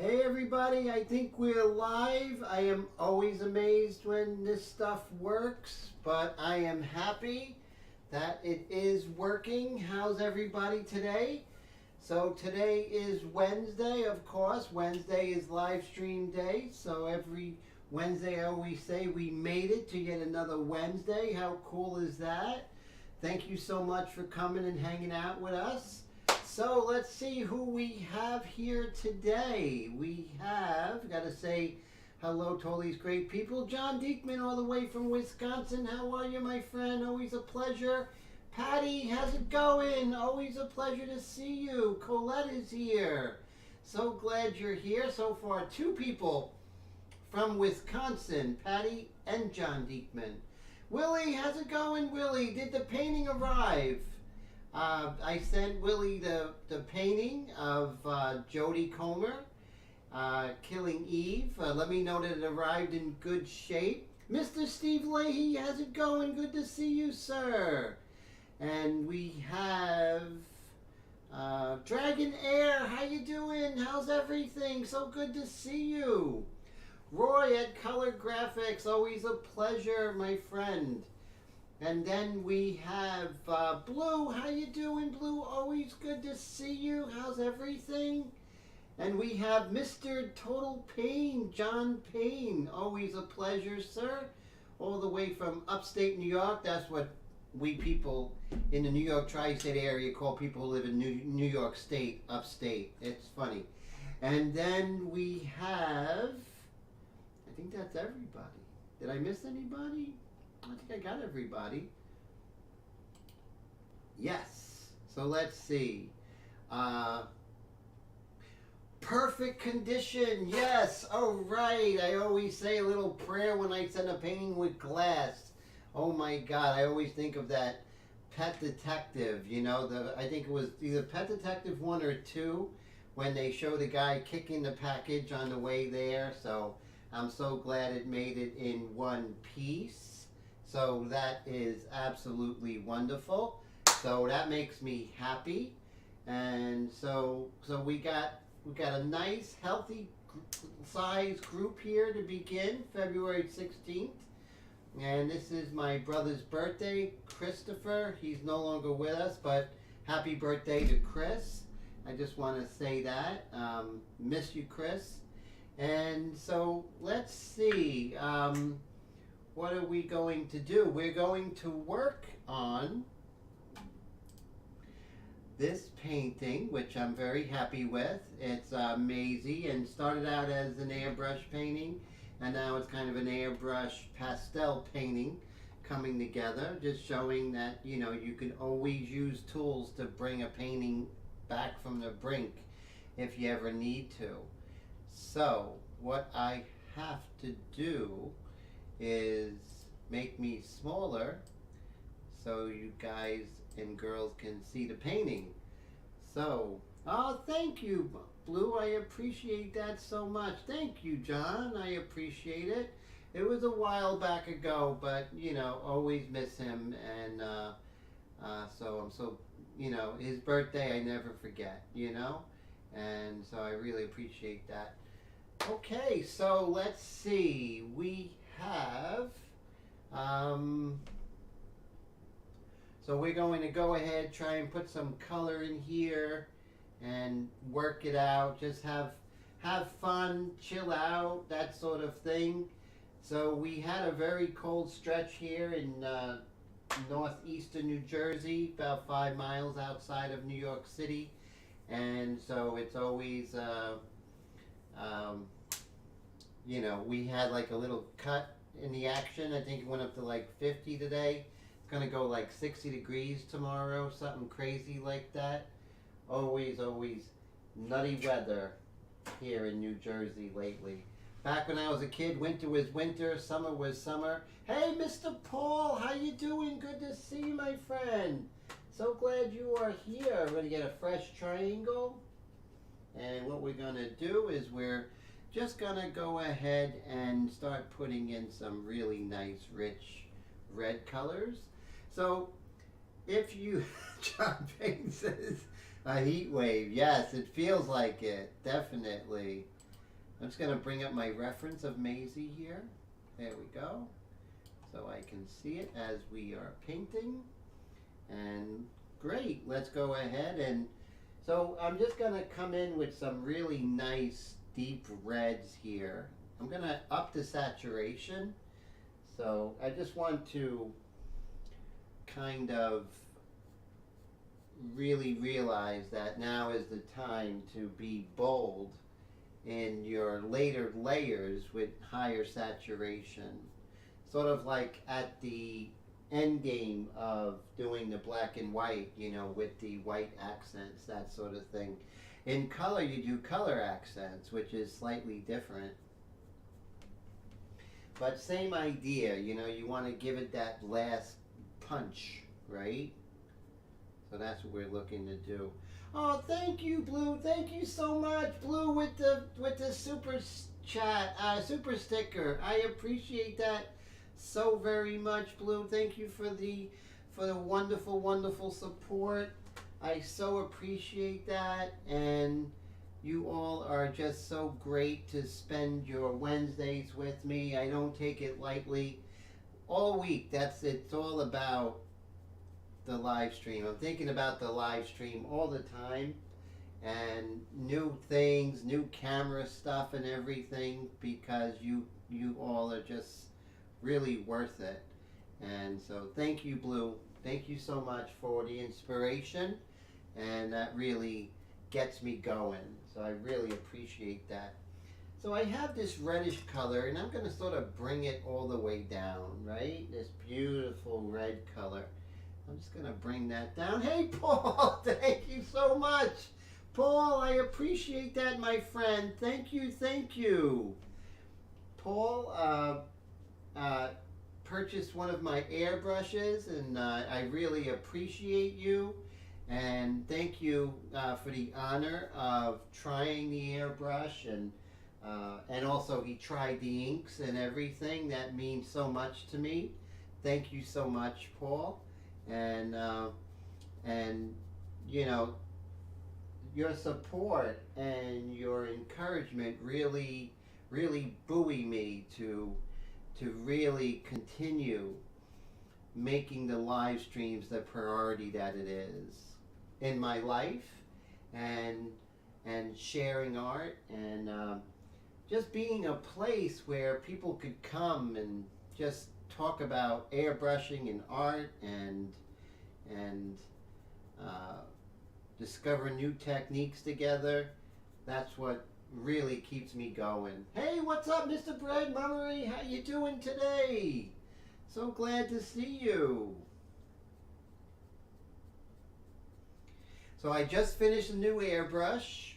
Hey everybody, I think we're live. I am always amazed when this stuff works, but I am happy that it is working. How's everybody today? So today is Wednesday, of course. Wednesday is live stream day, so every Wednesday I always say we made it to yet another Wednesday. How cool is that? Thank you so much for coming and hanging out with us. So let's see who we have here today. We have, got to say hello to all these great people. John Diekman all the way from Wisconsin. How are you, my friend? Always a pleasure. Patty, how's it going? Always a pleasure to see you. Colette is here. So glad you're here. So far, two people from Wisconsin, Patty and John Diekman. Willie, how's it going, Willie? Did the painting arrive? I sent Willie the painting of Jodie Comer, Killing Eve. Let me know that it arrived in good shape. Mr. Steve Leahy, how's it going? Good to see you, sir. And we have Dragon Air. How you doing? How's everything? So good to see you. Roy at Color Graphics, always a pleasure, my friend. And then we have Blue. How you doing, Blue? Always good to see you. How's everything? And we have Mr. Total Pain, John Payne. Always a pleasure, sir. All the way from upstate New York. That's what we people in the New York tri-state area call people who live in New York State, upstate. It's funny. And then we have, I think that's everybody. Did I miss anybody? I think I got everybody. Yes. So let's see. Perfect condition. Yes. All right. I always say a little prayer when I send a painting with glass. Oh my God. I always think of that Pet Detective. You know, I think it was either Pet Detective 1 or 2 when they show the guy kicking the package on the way there. So I'm so glad it made it in one piece. So that is absolutely wonderful. So that makes me happy. And so we got a nice healthy size group here to begin February 16th. And this is my brother's birthday, Christopher. He's no longer with us, but happy birthday to Chris. I just want to say that. Miss you, Chris. And so let's see. What are we going to do? We're going to work on this painting, which I'm very happy with. It's Maisie, and started out as an airbrush painting, and now it's kind of an airbrush pastel painting coming together, just showing that, you know, you can always use tools to bring a painting back from the brink if you ever need to. So what I have to do is make me smaller so you guys and girls can see the painting. So, oh, thank you, Blue. I appreciate that so much. Thank you, John. I appreciate it. It was a while back ago, but, you know, always miss him. And so I'm so, you know, his birthday I never forget, you know. And so I really appreciate that. Okay, so let's see. We have, so we're going to go ahead, try and put some color in here and work it out. Just have fun, chill out, that sort of thing. So we had a very cold stretch here in northeastern New Jersey, about 5 miles outside of New York City. And so it's always, you know, we had like a little cut in the action. I think it went up to like 50 today. It's going to go like 60 degrees tomorrow, something crazy like that. Always nutty weather here in New Jersey lately. Back when I was a kid, winter was winter, summer was summer. Hey, Mr. Paul, how you doing? Good to see you, my friend. So glad you are here. We're going to get a fresh triangle. And what we're going to do is we're just going to go ahead and start putting in some really nice, rich red colors. So if you, John Payne says, a heat wave. Yes, it feels like it, definitely. I'm just going to bring up my reference of Maisie here. There we go. So I can see it as we are painting. And great, let's go ahead. And so I'm just going to come in with some really nice deep reds here. I'm going to up the saturation. So I just want to kind of really realize that now is the time to be bold in your later layers with higher saturation. Sort of like at the end game of doing the black and white, you know, with the white accents, that sort of thing. In color, you do color accents, which is slightly different. But same idea, you know, you want to give it that last punch, right? So that's what we're looking to do. Oh, thank you, Blue. Thank you so much, Blue, with the super chat, super sticker. I appreciate that so very much, Blue. Thank you for the wonderful, wonderful support. I so appreciate that, and you all are just so great to spend your Wednesdays with me. I don't take it lightly. All week, it's all about the live stream. I'm thinking about the live stream all the time, and new things, new camera stuff and everything, because you all are just really worth it. And so thank you, Blue. Thank you so much for the inspiration, and that really gets me going. So I really appreciate that. So I have this reddish color, and I'm going to sort of bring it all the way down, right? This beautiful red color. I'm just going to bring that down. Hey, Paul, thank you so much. Paul, I appreciate that, my friend. Thank you, thank you. Paul purchased one of my airbrushes, and I really appreciate you. And thank you for the honor of trying the airbrush, and also he tried the inks and everything. That means so much to me. Thank you so much, Paul. And you know, your support and your encouragement really buoy me to really continue making the live streams the priority that it is in my life, and sharing art, and just being a place where people could come and just talk about airbrushing and art, and discover new techniques together. That's what really keeps me going. Hey, what's up, Mr. Bread Mummery? How you doing today? So glad to see you. So I just finished a new airbrush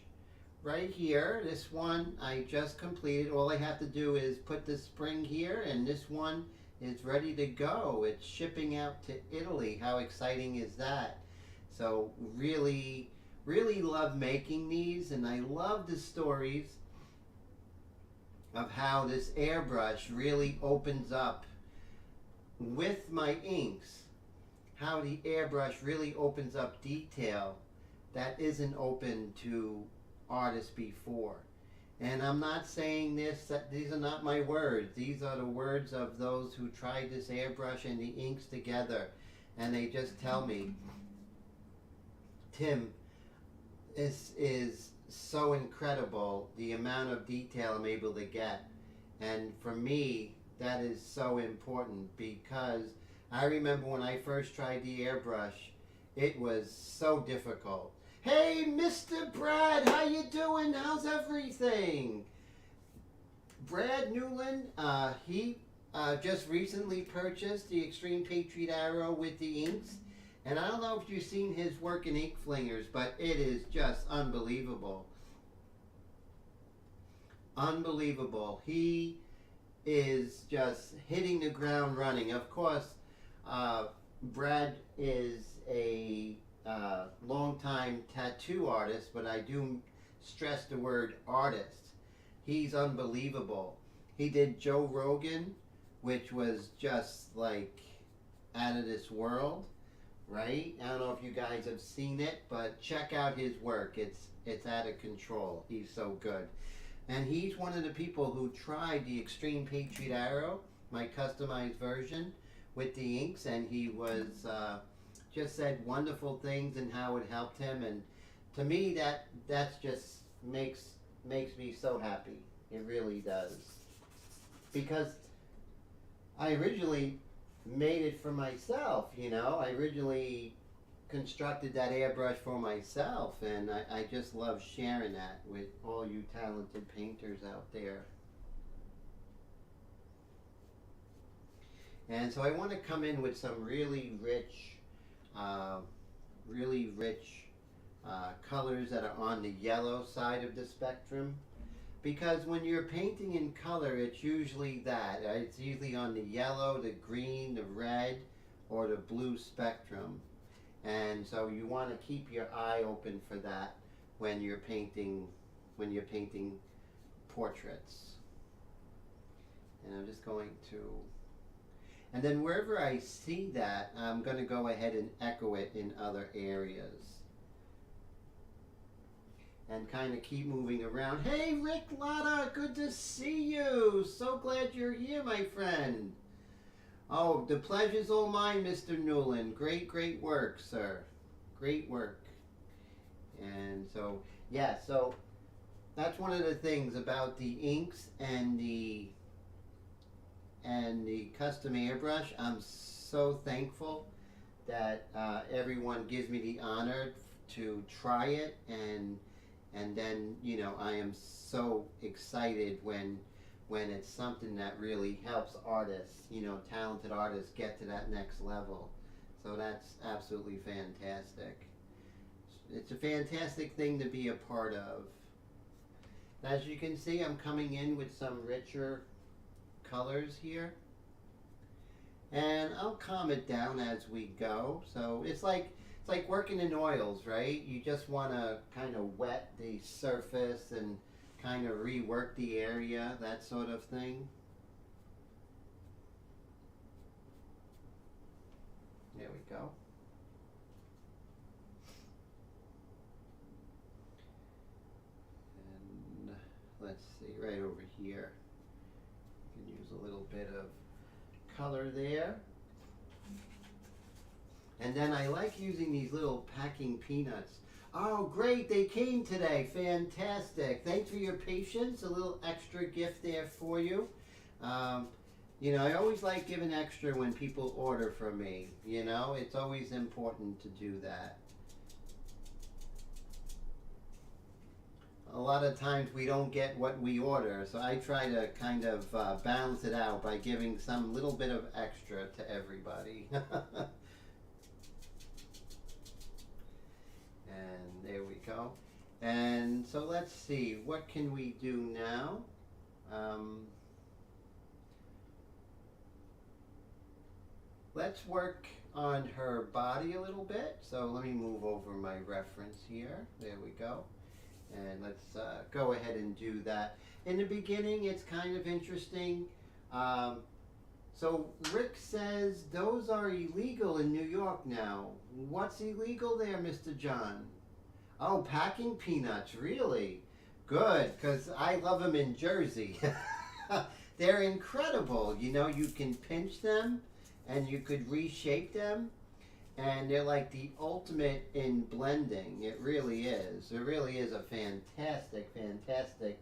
right here. This one I just completed. All I have to do is put the spring here, and this one is ready to go. It's shipping out to Italy. How exciting is that? So really love making these, and I love the stories of how this airbrush really opens up with my inks, how the airbrush really opens up detail that isn't open to artists before. And I'm not saying this, these are not my words. These are the words of those who tried this airbrush and the inks together. And they just tell me, Tim, this is so incredible, the amount of detail I'm able to get. And for me, that is so important, because I remember when I first tried the airbrush, it was so difficult. Hey, Mr. Brad, how you doing? How's everything? Brad Newland, he just recently purchased the Xtreme Patriot arrow with the inks. And I don't know if you've seen his work in ink flingers, but it is just unbelievable. Unbelievable. He is just hitting the ground running. Of course, Brad is a longtime tattoo artist, but I do stress the word artist. He's unbelievable. He did Joe Rogan, which was just like out of this world, right? I don't know if you guys have seen it, but check out his work. It's out of control. He's so good. And he's one of the people who tried the Xtreme Patriot Arrow, my customized version, with the inks, and he was just said wonderful things and how it helped him. And to me, that's just makes me so happy. It really does, because I originally made it for myself. You know, I originally constructed that airbrush for myself, and I just love sharing that with all you talented painters out there. And so I want to come in with some really rich, uh, really rich colors that are on the yellow side of the spectrum. Because when you're painting in color, it's usually that. It's usually on the yellow, the green, the red, or the blue spectrum. And so you want to keep your eye open for that when you're painting portraits. And I'm just going to, and then wherever I see that, I'm going to go ahead and echo it in other areas. And kind of keep moving around. Hey, Rick Lotta, good to see you. So glad you're here, my friend. Oh, the pleasure's all mine, Mr. Newland. Great, great work, sir. Great work. And so, yeah, so that's one of the things about the inks and the custom airbrush. I'm so thankful that everyone gives me the honor to try it, and then, you know, I am so excited when it's something that really helps artists, you know, talented artists get to that next level. So that's absolutely fantastic. It's a fantastic thing to be a part of. As you can see, I'm coming in with some richer colors here. And I'll calm it down as we go. So it's like working in oils, right? You just want to kind of wet the surface and kind of rework the area, that sort of thing. There we go. And let's see, right over here. You can use a little bit of color there. And then I like using these little packing peanuts. Oh, great, they came today. Fantastic. Thanks for your patience. A little extra gift there for you. You know, I always like giving extra when people order from me. You know, it's always important to do that. A lot of times we don't get what we order, so I try to kind of balance it out by giving some little bit of extra to everybody. And there we go. And so let's see, what can we do now? Let's work on her body a little bit. So let me move over my reference here. There we go. And let's go ahead and do that. In the beginning, it's kind of interesting. So Rick says those are illegal in New York now. What's illegal there, Mr. John? Oh, packing peanuts, really? Good, because I love them in Jersey. They're incredible. You know, you can pinch them and you could reshape them. And they're like the ultimate in blending. It really is. It really is a fantastic, fantastic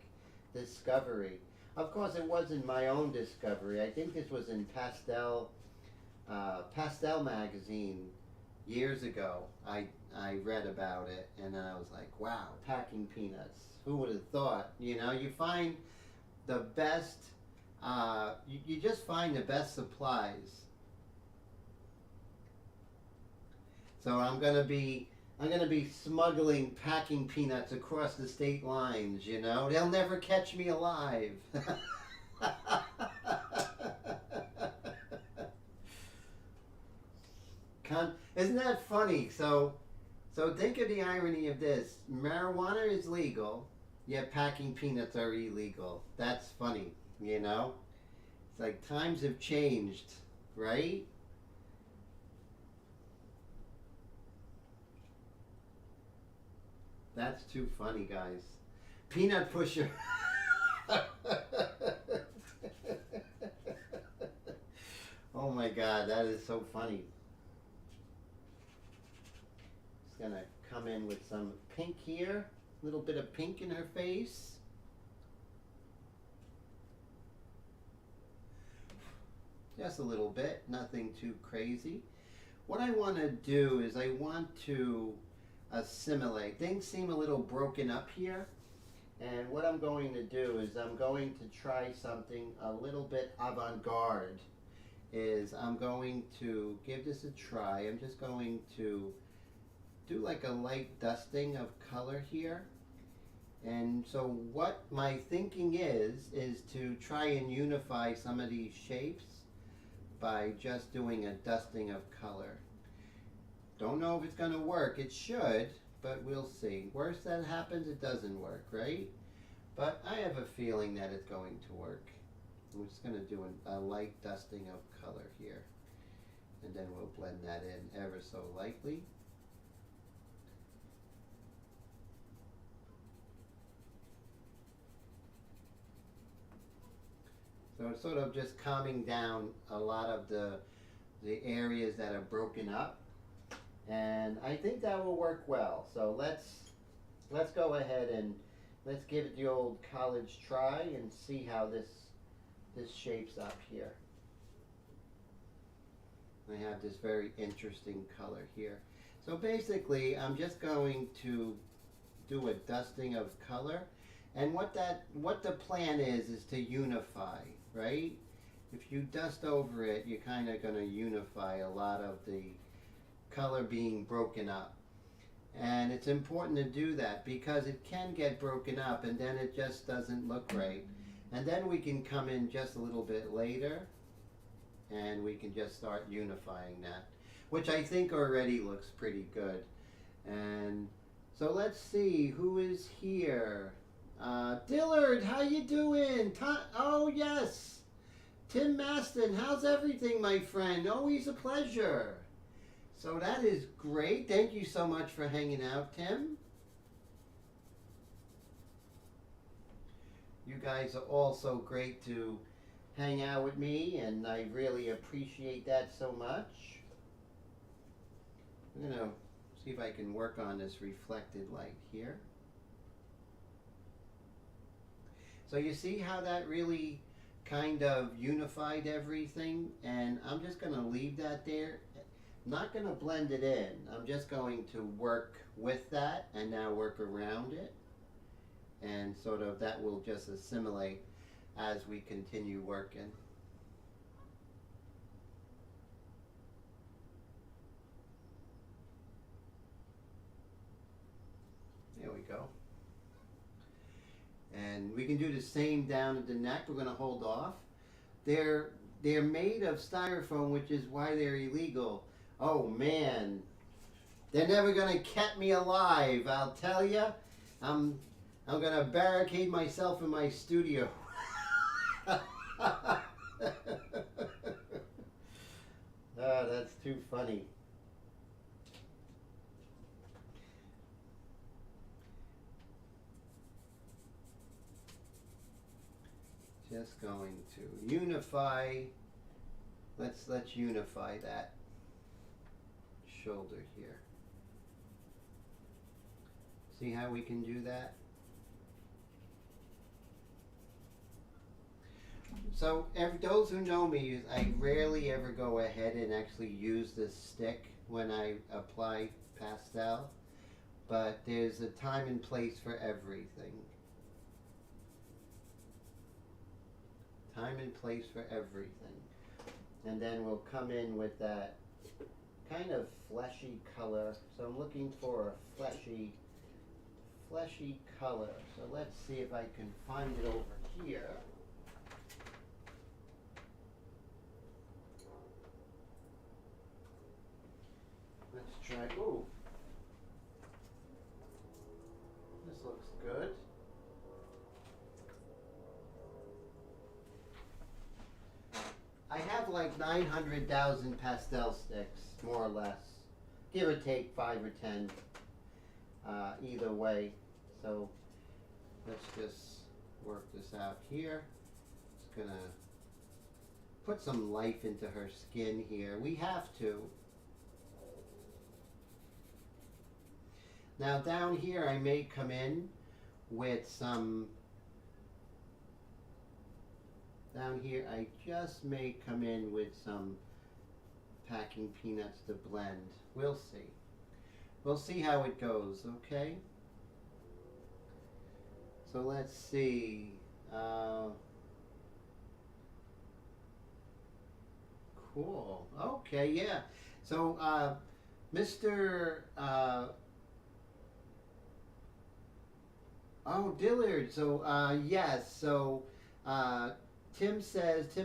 discovery. Of course, it wasn't my own discovery. I think this was in Pastel magazine years ago. I read about it, and I was like, wow, packing peanuts. Who would have thought? You know, you find the best, you just find the best supplies. So I'm gonna be smuggling packing peanuts across the state lines, you know? They'll never catch me alive. Isn't that funny? So think of the irony of this. Marijuana is legal, yet packing peanuts are illegal. That's funny, you know? It's like times have changed, right? That's too funny, guys. Peanut pusher. Oh my God, that is so funny. Just gonna come in with some pink here, a little bit of pink in her face. Just a little bit, nothing too crazy. What I want to do is I want to assimilate. Things seem a little broken up here. And what I'm going to do is I'm going to try something a little bit avant-garde. I'm going to give this a try. I'm just going to do like a light dusting of color here. And so what my thinking is to try and unify some of these shapes by just doing a dusting of color. Don't know if it's going to work. It should, but we'll see. Worst that happens, it doesn't work, right? But I have a feeling that it's going to work. I'm just going to do a light dusting of color here. And then we'll blend that in ever so lightly. So it's sort of just calming down a lot of the areas that are broken up. And I think that will work well. So let's go ahead and let's give it the old college try and see how this shapes up here. I have this very interesting color here. So basically I'm just going to do a dusting of color, and what the plan is to unify, right? If you dust over it, you're kind of going to unify a lot of the color being broken up. And it's important to do that because it can get broken up and then it just doesn't look right. And then we can come in just a little bit later and we can just start unifying that, which I think already looks pretty good. And so let's see who is here. Dillard, how you doing? Oh yes, Tim Maston, how's everything, my friend? Always a pleasure. So that is great. Thank you so much for hanging out, Tim. You guys are all so great to hang out with me, and I really appreciate that so much. I'm going to see if I can work on this reflected light here. So you see how that really kind of unified everything, and I'm just going to leave that there. I'm not going to blend it in. I'm just going to work with that and now work around it, and sort of that will just assimilate as we continue working. There we go. And we can do the same down at the neck. We're going to hold off. They're made of styrofoam, which is why they're illegal. Oh man, they're never going to catch me alive, I'll tell you. I'm going to barricade myself in my studio. Oh, that's too funny. Just going to unify. Let's unify that shoulder here. See how we can do that? So those who know me, I rarely ever go ahead and actually use this stick when I apply pastel, but there's a time and place for everything. Time and place for everything. And then we'll come in with that kind of fleshy color. So I'm looking for a fleshy color. So let's see if I can find it over here. Let's try, ooh. This looks good. I have like 900,000 pastel sticks, more or less. Give or take 5 or 10, either way. So let's just work this out here. Just gonna put some life into her skin here. We have to. Now down here I may come in with some, down here I just may come in with some packing peanuts to blend. We'll see. We'll see how it goes, okay? So let's see. Cool. Okay, yeah. So Mr. Oh, Dillard. So, yes. So, Tim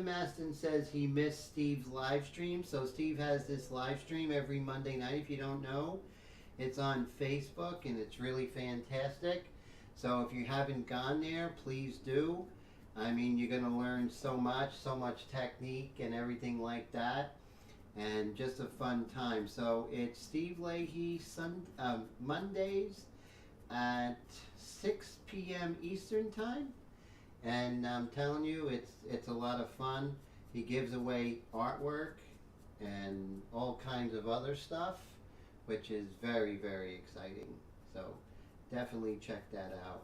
Maston says he missed Steve's live stream. So, Steve has this live stream every Monday night. If you don't know, it's on Facebook and it's really fantastic. So, if you haven't gone there, please do. I mean, you're going to learn so much technique and everything like that. And just a fun time. So, it's Steve Leahy Mondays at 6 p.m. Eastern time, and I'm telling you, it's a lot of fun. He gives away artwork and all kinds of other stuff, which is very, very exciting. So definitely check that out.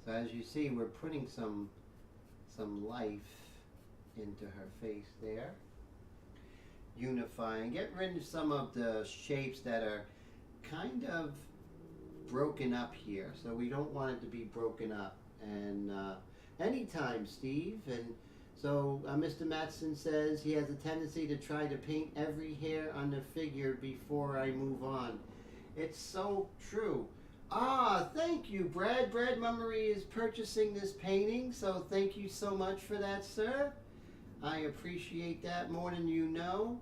So as you see, we're putting some life into her face there. Unifying, get rid of some of the shapes that are kind of broken up here. So we don't want it to be broken up. And anytime, Steve. And so Mr. Matson says he has a tendency to try to paint every hair on the figure before I move on. It's so true. Ah, thank you, Brad. Brad Mummery is purchasing this painting, so thank you so much for that, sir. I appreciate that more than you know.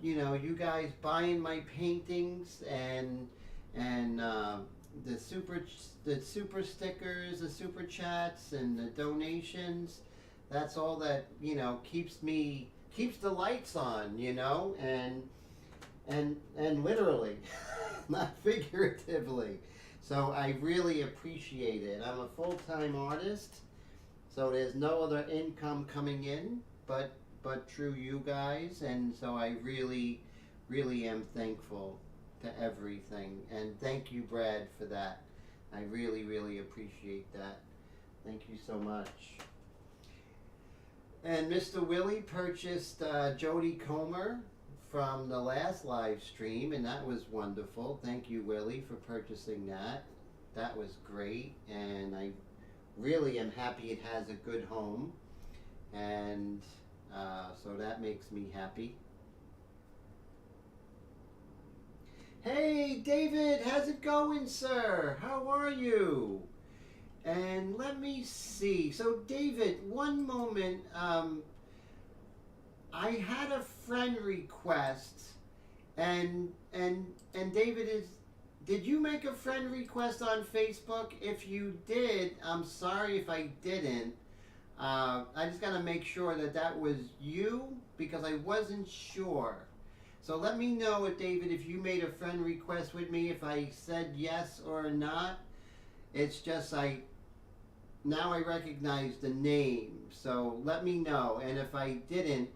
You know, you guys buying my paintings and the super stickers, the super chats, and the donations. That's all that, you know, keeps the lights on. You know, and literally, not figuratively. So I really appreciate it. I'm a full-time artist. So there's no other income coming in but through you guys, and so I really, really am thankful to everything. And thank you, Brad, for that. I really, really appreciate that. Thank you so much. And Mr. Willie purchased Jodie Comer from the last live stream, and that was wonderful. Thank you, Willie, for purchasing that. That was great, and I really am happy it has a good home, and so that makes me happy. Hey David, how's it going, sir? How are you? And let me see. So David, one moment. I had a friend request, and David, did you make a friend request on Facebook? If you did, I'm sorry if I didn't. I just got to make sure that was you, because I wasn't sure. So let me know, David, if you made a friend request with me, if I said yes or not. It's just now I recognize the name. So let me know, and if I didn't,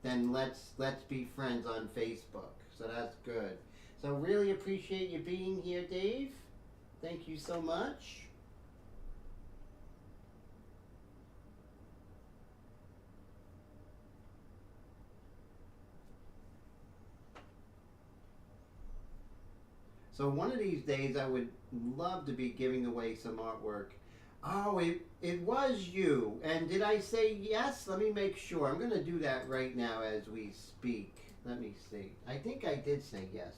then let's be friends on Facebook. So that's good. So really appreciate you being here, Dave. Thank you so much. So one of these days I would love to be giving away some artwork. Oh, it was you. And did I say yes? Let me make sure. I'm going to do that right now as we speak. Let me see. I think I did say yes.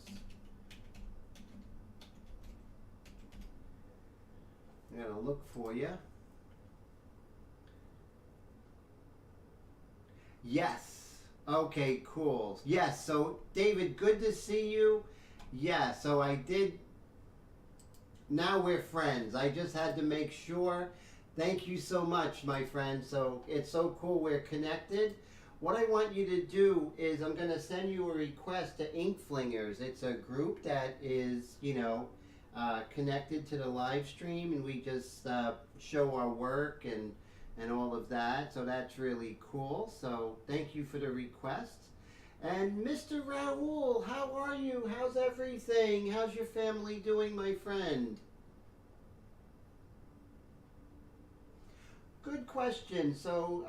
I'm going to look for you. Yes. Okay, cool. Yes, so David, good to see you. Yeah, so I did. Now we're friends. I just had to make sure. Thank you so much, my friend. So it's so cool we're connected. what I want you to do is I'm going to send you a request to Ink Flingers. It's a group that is, connected to the live stream, and we just show our work and all of that. So that's really cool. So thank you for the request. And Mr. Raoul, how are you? How's everything? How's your family doing, my friend? Good question. So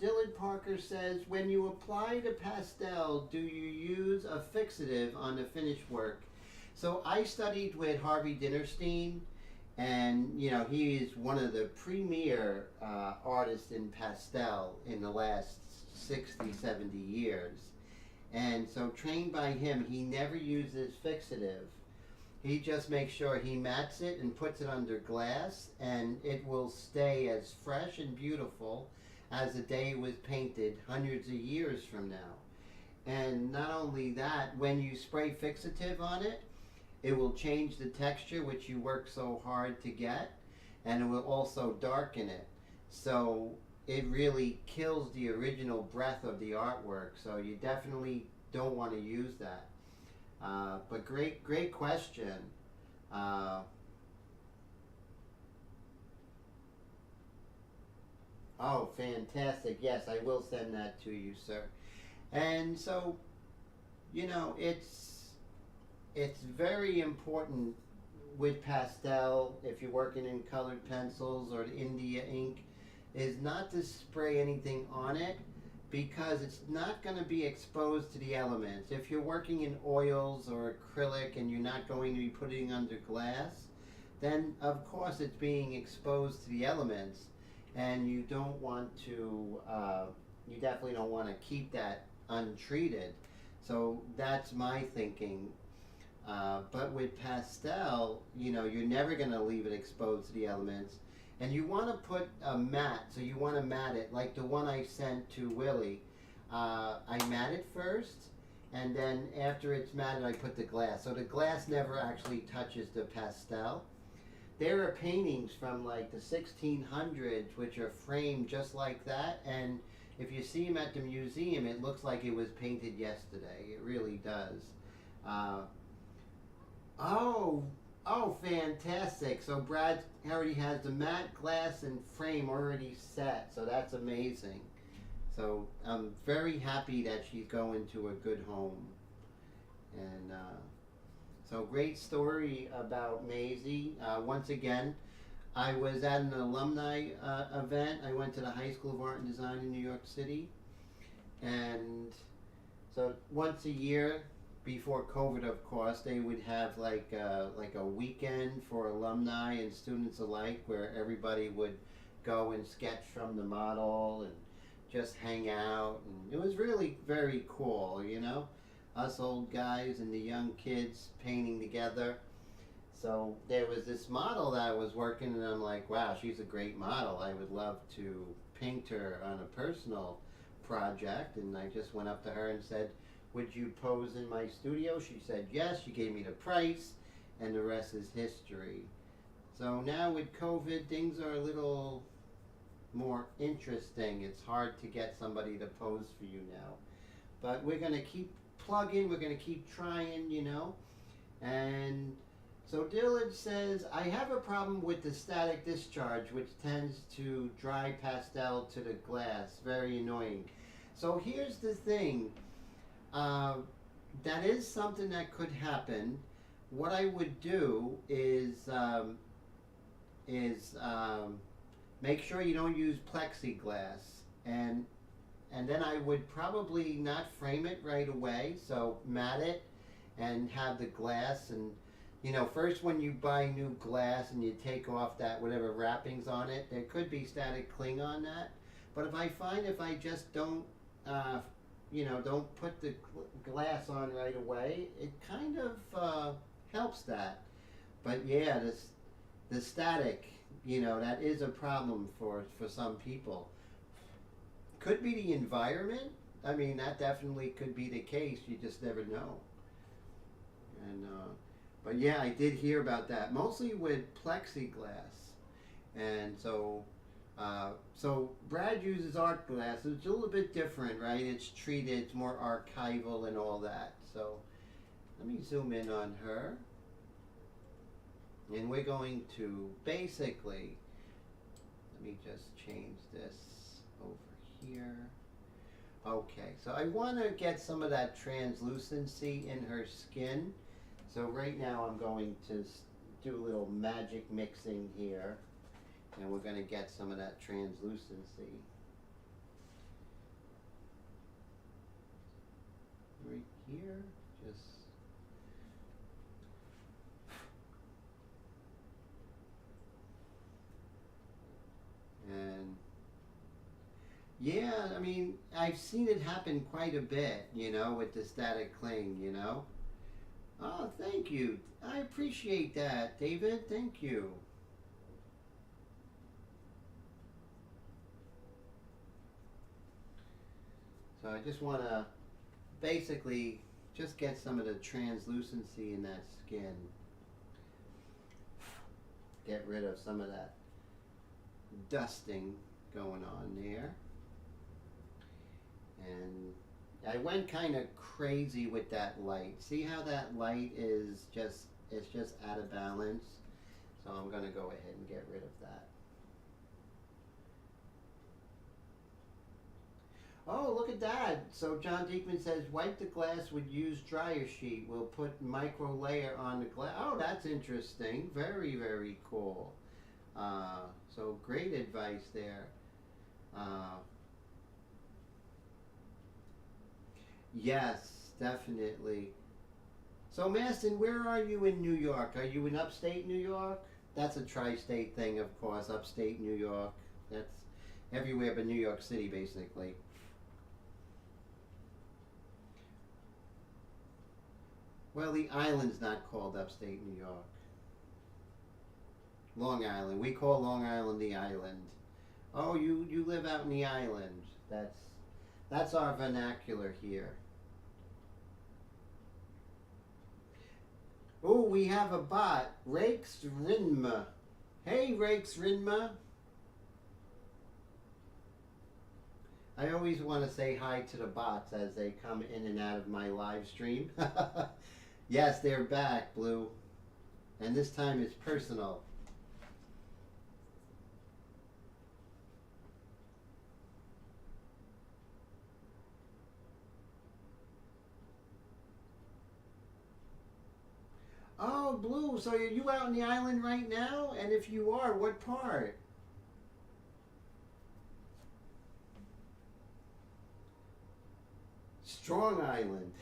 Dylan Parker says, when you apply to pastel, do you use a fixative on the finished work? So I studied with Harvey Dinnerstein, and he is one of the premier artists in pastel in the last 60, 70 years. And so trained by him, he never uses fixative. He just makes sure he mats it and puts it under glass, and it will stay as fresh and beautiful as the day it was painted hundreds of years from now. And not only that, when you spray fixative on it, it will change the texture, which you work so hard to get, and it will also darken it. So it really kills the original breath of the artwork. So you definitely don't want to use that. But great question. Oh, fantastic. Yes, I will send that to you, sir. And so, it's very important with pastel, if you're working in colored pencils or India ink, is not to spray anything on it, because it's not going to be exposed to the elements. If you're working in oils or acrylic and you're not going to be putting under glass, then of course it's being exposed to the elements, and you don't want to, you definitely don't want to keep that untreated. So that's my thinking. But with pastel, you're never going to leave it exposed to the elements. And you want to put a mat, so you want to mat it, like the one I sent to Willie. I mat it first, and then after it's matted, I put the glass. So the glass never actually touches the pastel. There are paintings from like the 1600s, which are framed just like that, and if you see them at the museum, it looks like it was painted yesterday. It really does. Oh, fantastic. So Brad already has the matte glass and frame already set, so that's amazing. So I'm very happy that she's going to a good home. And so great story about Maisie. Once again, I was at an alumni event. I went to the High School of Art and Design in New York City. And so once a year, before COVID, of course, they would have like a weekend for alumni and students alike, where everybody would go and sketch from the model and just hang out. And it was really very cool, us old guys and the young kids painting together. So there was this model that I was working, and I'm like, wow, she's a great model. I would love to paint her on a personal project. And I just went up to her and said, would you pose in my studio? She said yes. She gave me the price, and the rest is history. So now with COVID, things are a little more interesting. It's hard to get somebody to pose for you now. But we're going to keep plugging. We're going to keep trying, And so Dylan says, I have a problem with the static discharge, which tends to dry pastel to the glass. Very annoying. So here's the thing. That is something that could happen. What I would do is make sure you don't use plexiglass, and then I would probably not frame it right away. So mat it and have the glass, and first when you buy new glass and you take off that whatever wrappings on it, there could be static cling on that. But if I just don't don't put the glass on right away, it kind of helps that. But yeah, the static, that is a problem for some people. Could be the environment. I mean, that definitely could be the case. You just never know. And but yeah, I did hear about that, mostly with plexiglass. And so So Brad uses art glass. It's a little bit different, right? It's treated, it's more archival and all that. So let me zoom in on her. And we're going to basically, let me just change this over here. Okay, so I want to get some of that translucency in her skin. So right now I'm going to do a little magic mixing here. And we're going to get some of that translucency. Right here, just... And yeah, I mean, I've seen it happen quite a bit, you know, with the static cling, you know. Oh, thank you. I appreciate that, David. Thank you. So I just want to basically just get some of the translucency in that skin. Get rid of some of that dusting going on there. And I went kind of crazy with that light. See how that light is just, it's just out of balance? So I'm going to go ahead and get rid of that. Oh, look at that. So John Diekman says, wipe the glass with used dryer sheet. We'll put micro layer on the glass. Oh, that's interesting. Very, very cool. So great advice there. Yes, definitely. So Maston, where are you in New York? Are you in upstate New York? That's a tri-state thing, of course, upstate New York. That's everywhere but New York City, basically. Well, the island's not called upstate New York. Long Island. We call Long Island the island. Oh, you live out in the island. That's our vernacular here. Oh, we have a bot, Xtreme. Hey, Xtreme. I always want to say hi to the bots as they come in and out of my live stream. Yes, they're back, Blue. And this time it's personal. Oh, Blue, so are you out on the island right now? And if you are, what part? Strong Island.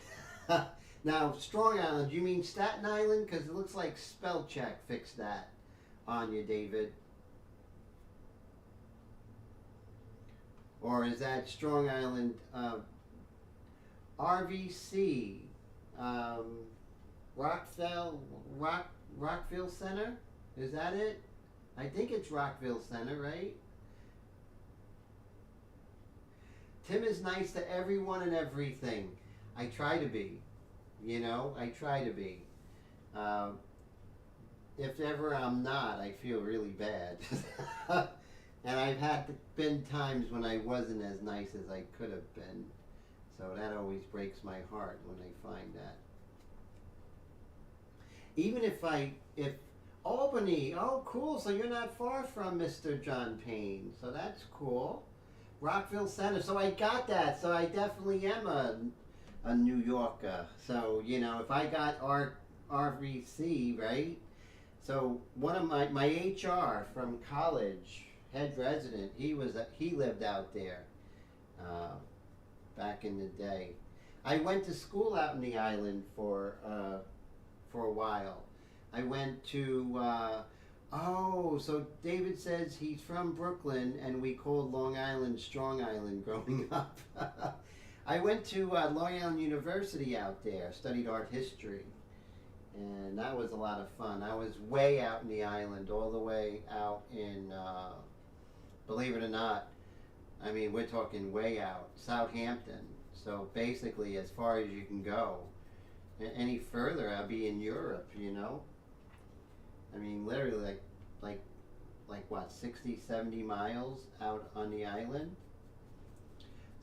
Now, Strong Island, you mean Staten Island? Because it looks like spell check fixed that on you, David. Or is that Strong Island RVC? Rockville Center? Is that it? I think it's Rockville Center, right? Tim is nice to everyone and everything. I try to be. You know, I try to be. If ever I'm not, I feel really bad. And I've had been times when I wasn't as nice as I could have been. So that always breaks my heart when I find that. Even if Albany, oh cool, so you're not far from Mr. John Payne, so that's cool. Rockville Center, so I got that, so I definitely am a New Yorker. So, you know, if I got RVC, right? So one of my HR from college, head resident, he lived out there back in the day. I went to school out in the island for a while. I went to, oh, so David says he's from Brooklyn and we called Long Island Strong Island growing up. I went to Long Island University out there, studied art history, and that was a lot of fun. I was way out in the island, all the way out in, believe it or not, I mean, we're talking way out, Southampton. So basically as far as you can go. Any further, I'll be in Europe, you know. I mean, literally, like like what, 60, 70 miles out on the island.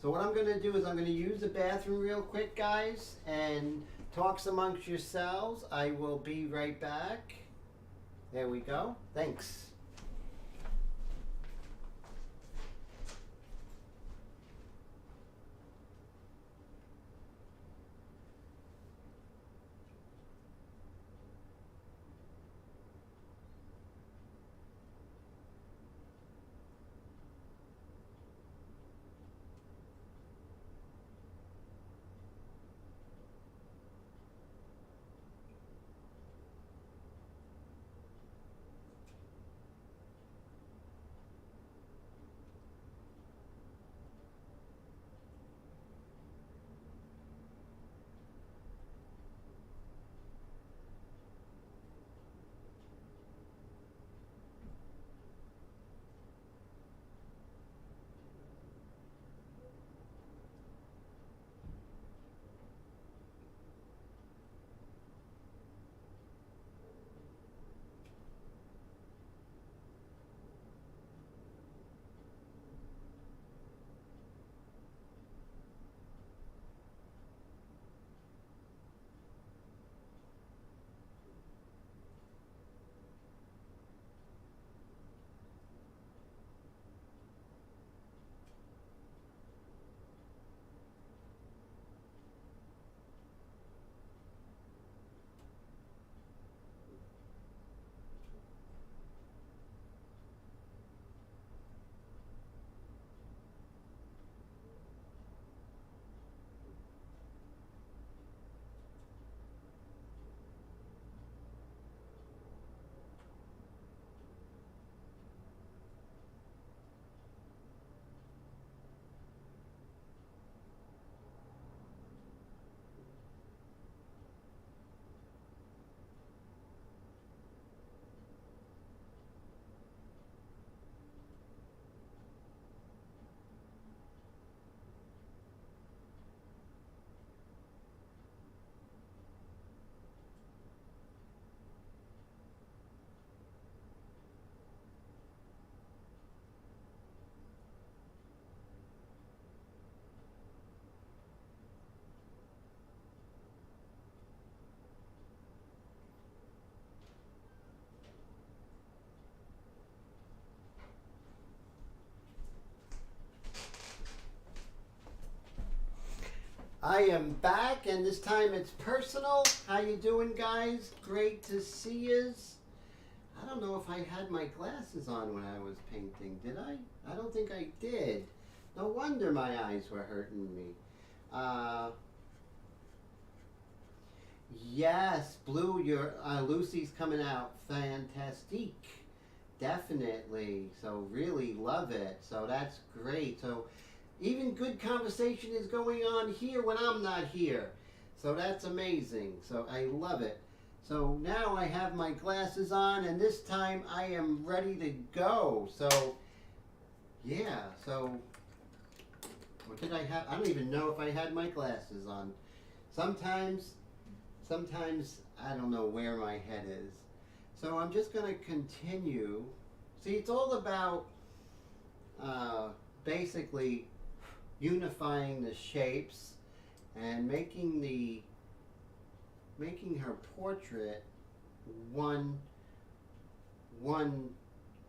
So what I'm going to do is I'm going to use the bathroom real quick, guys, and talks amongst yourselves. I will be right back. There we go. Thanks. I am back, and this time it's personal. How you doing, guys? Great to see yous. I don't know if I had my glasses on when I was painting. Did I? I don't think I did. No wonder my eyes were hurting me. Yes, Blue, your Lucy's coming out fantastique. Definitely. So really love it. So that's great. So even good conversation is going on here when I'm not here. So that's amazing. So I love it. So now I have my glasses on, and this time I am ready to go. So yeah, so what did I have? I don't even know if I had my glasses on. Sometimes I don't know where my head is. So I'm just going to continue. See, it's all about basically unifying the shapes and making her portrait one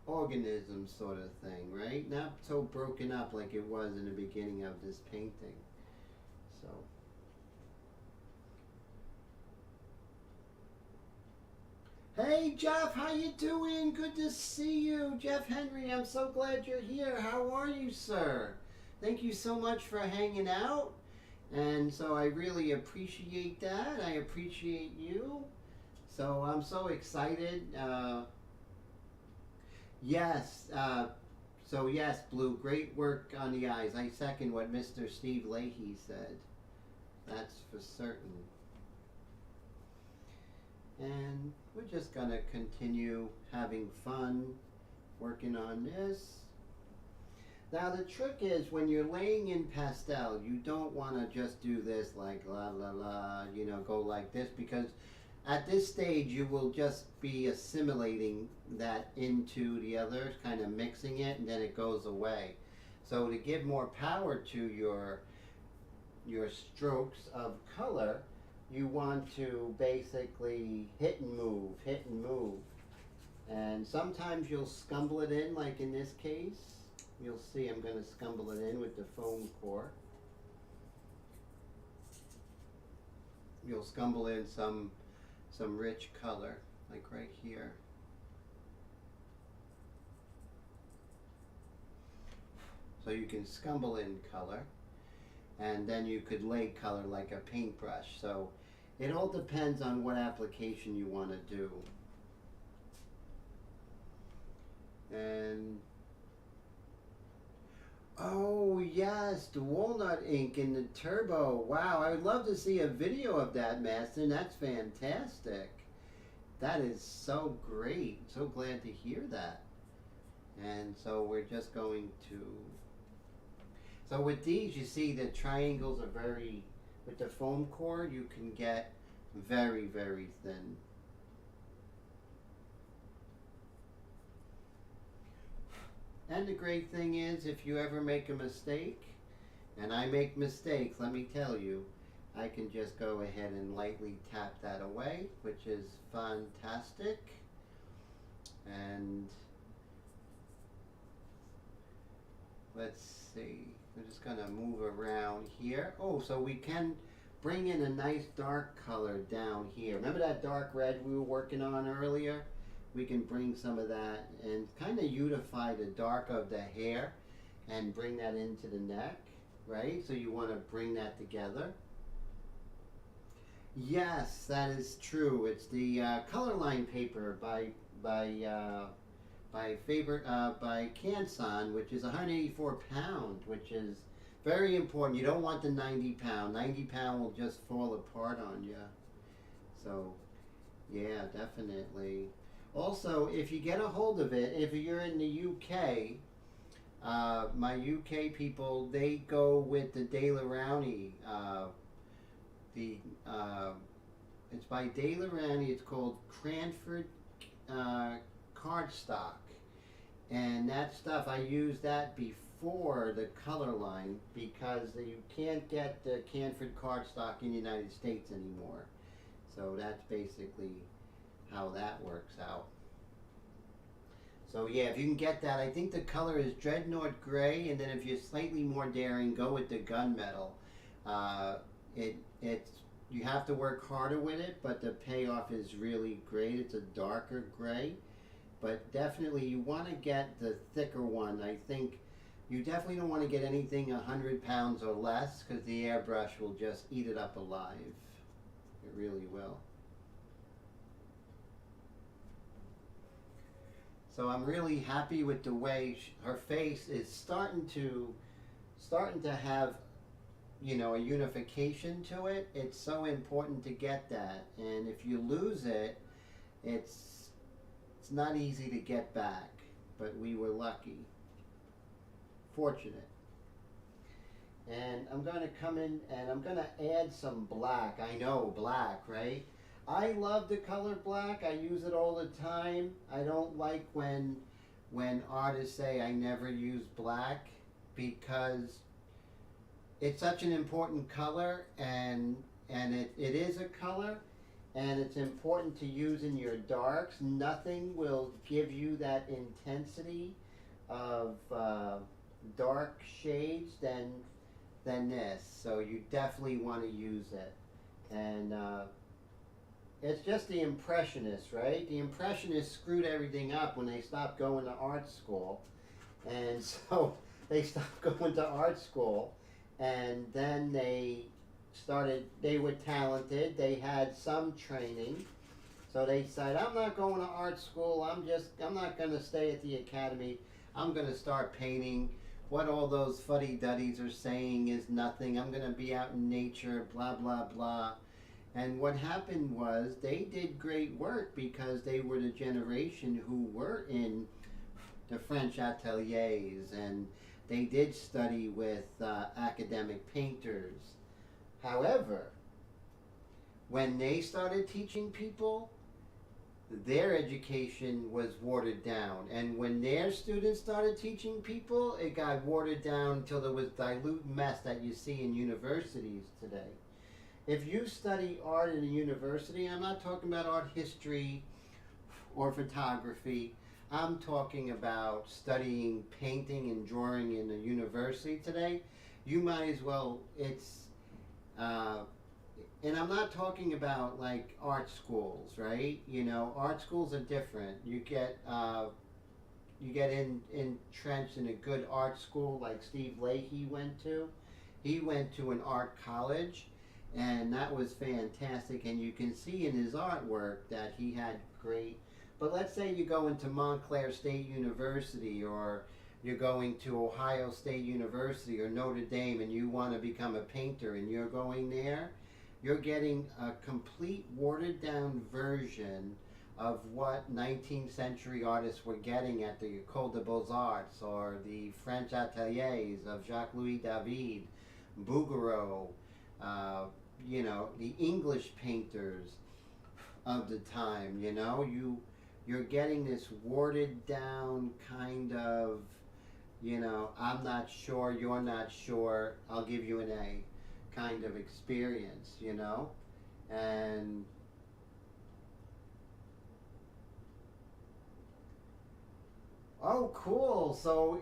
organism sort of thing, right? Not so broken up like it was in the beginning of this painting. So hey Jeff, how you doing? Good to see you. Jeff Henry, I'm so glad you're here. How are you, sir? Thank you so much for hanging out. And so I really appreciate that. I appreciate you. So I'm so excited. Yes. So yes, Blue, great work on the eyes. I second what Mr. Steve Leahy said. That's for certain. And we're just going to continue having fun working on this. Now the trick is when you're laying in pastel, you don't want to just do this like la la la, you know, go like this, because at this stage you will just be assimilating that into the other, kind of mixing it, and then it goes away. So to give more power to your strokes of color, you want to basically hit and move, hit and move. And sometimes you'll scumble it in, like in this case. You'll see I'm going to scumble it in with the foam core. You'll scumble in some rich color, like right here. So you can scumble in color, and then you could lay color like a paintbrush. So it all depends on what application you want to do. And oh yes, the walnut ink in the turbo. Wow, I would love to see a video of that, Master. That's fantastic. That is so great. So glad to hear that. And so we're just going to, so with these, you see the triangles are very, with the foam core, you can get very, very thin. And the great thing is, if you ever make a mistake, and I make mistakes, let me tell you, I can just go ahead and lightly tap that away, which is fantastic. And let's see, we're just going to move around here. Oh, so we can bring in a nice dark color down here. Remember that dark red we were working on earlier? We can bring some of that and kind of unify the dark of the hair and bring that into the neck, right? So you want to bring that together. Yes, that is true. It's the Colorline paper by Canson, which is 184 pound, which is very important. You don't want the 90 pound. 90 pound will just fall apart on you. So, yeah, definitely. Also, if you get a hold of it, if you're in the UK, my UK people, they go with the De La Rowney. It's by De La Rowney. It's called Cranford cardstock. And that stuff, I use that before the Colorline because you can't get the Canford cardstock in the United States anymore. So that's basically how that works out. So yeah, if you can get that, I think the color is Dreadnought Gray, and then if you're slightly more daring, go with the gunmetal. You have to work harder with it, but the payoff is really great. It's a darker gray, but definitely you want to get the thicker one. I think you definitely don't want to get anything 100 pounds or less because the airbrush will just eat it up alive. It really will. So I'm really happy with the way her face is starting to have, you know, a unification to it. It's so important to get that, and if you lose it, it's not easy to get back. But we were lucky, fortunate. And I'm going to come in and I'm going to add some black. I know, black, right? I love the color black. I use it all the time. I don't like when artists say I never use black because it's such an important color, and it is a color, and it's important to use in your darks. Nothing will give you that intensity of dark shades than this. So you definitely want to use it. And it's just the Impressionists, right? The Impressionists screwed everything up when they stopped going to art school. And so they stopped going to art school. And then they were talented. They had some training. So they said, I'm not going to art school. I'm not going to stay at the academy. I'm going to start painting. What all those fuddy-duddies are saying is nothing. I'm going to be out in nature, blah, blah, blah. And what happened was they did great work because they were the generation who were in the French ateliers, and they did study with academic painters. However, when they started teaching people, their education was watered down. And when their students started teaching people, it got watered down until there was dilute mess that you see in universities today. If you study art in a university, I'm not talking about art history or photography. I'm talking about studying painting and drawing in a university today. You might as well, uh, and I'm not talking about like art schools, right? You know, art schools are different. You get entrenched in a good art school like Steve Leahy went to. He went to an art college, and that was fantastic. And you can see in his artwork that he had great. But let's say you go into Montclair State University, or you're going to Ohio State University or Notre Dame, and you want to become a painter, and you're going there, you're getting a complete watered down version of what 19th century artists were getting at the École des Beaux-Arts or the French ateliers of Jacques-Louis David, Bouguereau, you know, the English painters of the time. You know, you're getting this watered down kind of, you know, I'm not sure, you're not sure, I'll give you an A kind of experience, you know. And oh, cool. So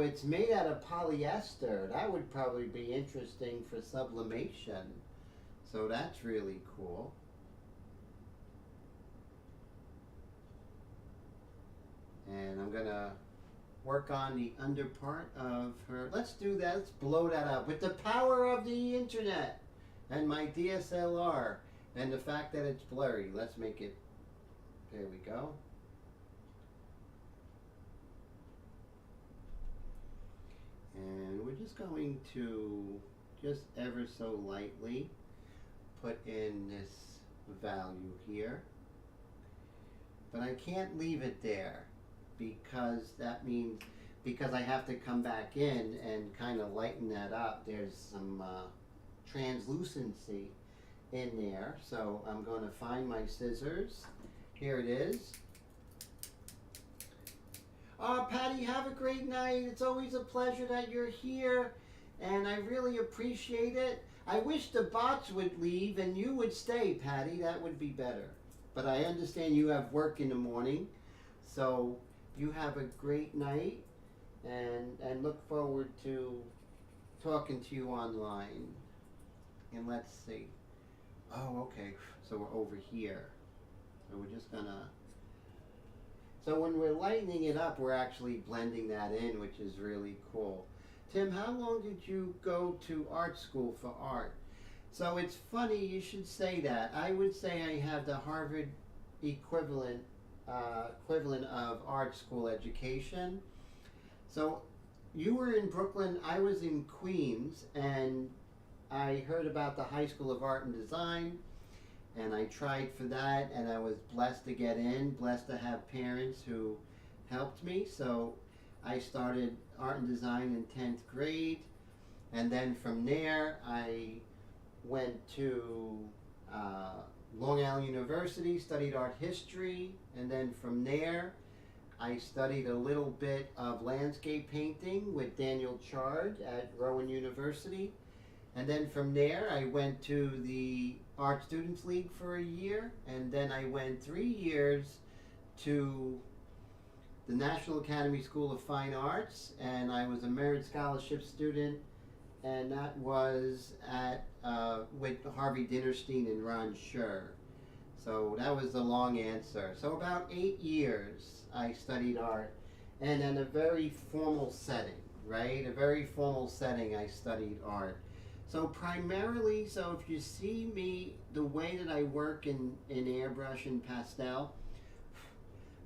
it's made out of polyester. That would probably be interesting for sublimation. So that's really cool. And I'm gonna work on the under part of her. Let's do that. Let's blow that up with the power of the internet and my DSLR and the fact that it's blurry. Let's make it. There we go. And we're just going to just ever so lightly put in this value here. But I can't leave it there because that means, because I have to come back in and kind of lighten that up. There's some translucency in there. So I'm going to find my scissors. Here it is. Oh, Patty, have a great night. It's always a pleasure that you're here, and I really appreciate it. I wish the bots would leave and you would stay, Patty. That would be better. But I understand you have work in the morning, so you have a great night, and look forward to talking to you online. And let's see. Oh, okay. So we're over here. So we're just gonna. So when we're lightening it up, we're actually blending that in, which is really cool. Tim, how long did you go to art school for art? So it's funny you should say that. I would say I have the Harvard equivalent of art school education. So you were in Brooklyn, I was in Queens, and I heard about the High School of Art and Design, and I tried for that, and I was blessed to get in, blessed to have parents who helped me. So I started art and design in 10th grade, and then from there I went to Long Island University, studied art history, and then from there I studied a little bit of landscape painting with Daniel Chard at Rowan University. And then from there, I went to the Art Students League for a year, and then I went 3 years to the National Academy School of Fine Arts, and I was a Merit Scholarship student, and that was at with Harvey Dinnerstein and Ron Scher. So that was the long answer. So about 8 years I studied art, and in a very formal setting, right? A very formal setting I studied art. So primarily, so if you see me, the way that I work in airbrush and pastel,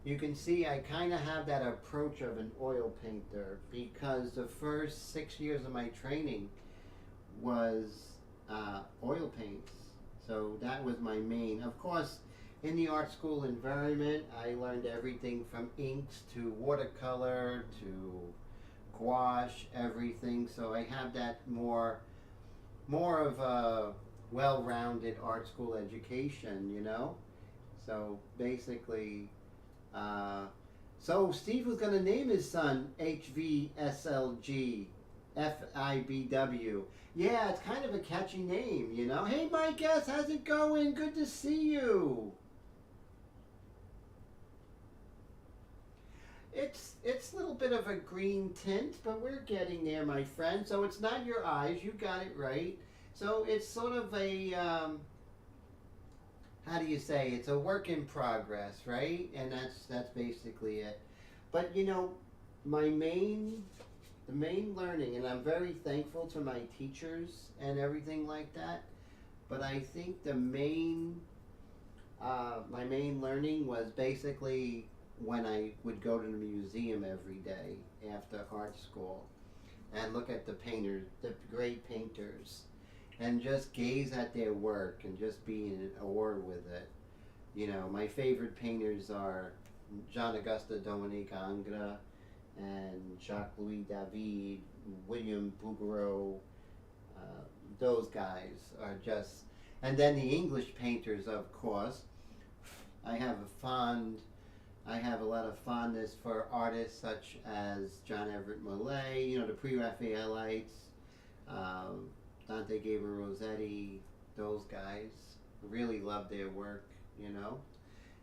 you can see I kind of have that approach of an oil painter, because the first 6 years of my training was oil paints. So that was my main. Of course, in the art school environment, I learned everything from inks to watercolor to gouache, everything. So I have that more of a well-rounded art school education, you know. So basically, uh, so Steve was going to name his son HVSLG FIBW. Yeah, it's kind of a catchy name, you know. Hey, Mike S, how's it going? Good to see you. It's a little bit of a green tint, but we're getting there, my friend. So it's not your eyes. You got it right. So it's sort of a how do you say? It's a work in progress, right? And that's basically it. But you know, my main the main learning, and I'm very thankful to my teachers and everything like that. But I think the main my main learning was basically when I would go to the museum every day after art school and look at the painters, the great painters, and just gaze at their work and just be in awe with it. You know, my favorite painters are Jean Auguste Dominique Ingres and Jacques Louis David, William Bouguereau. Those guys are just, and then the English painters, of course. I have a fond I have a lot of fondness for artists such as John Everett Millay, you know, the Pre-Raphaelites, Dante Gabriel Rossetti, those guys. Really love their work, you know.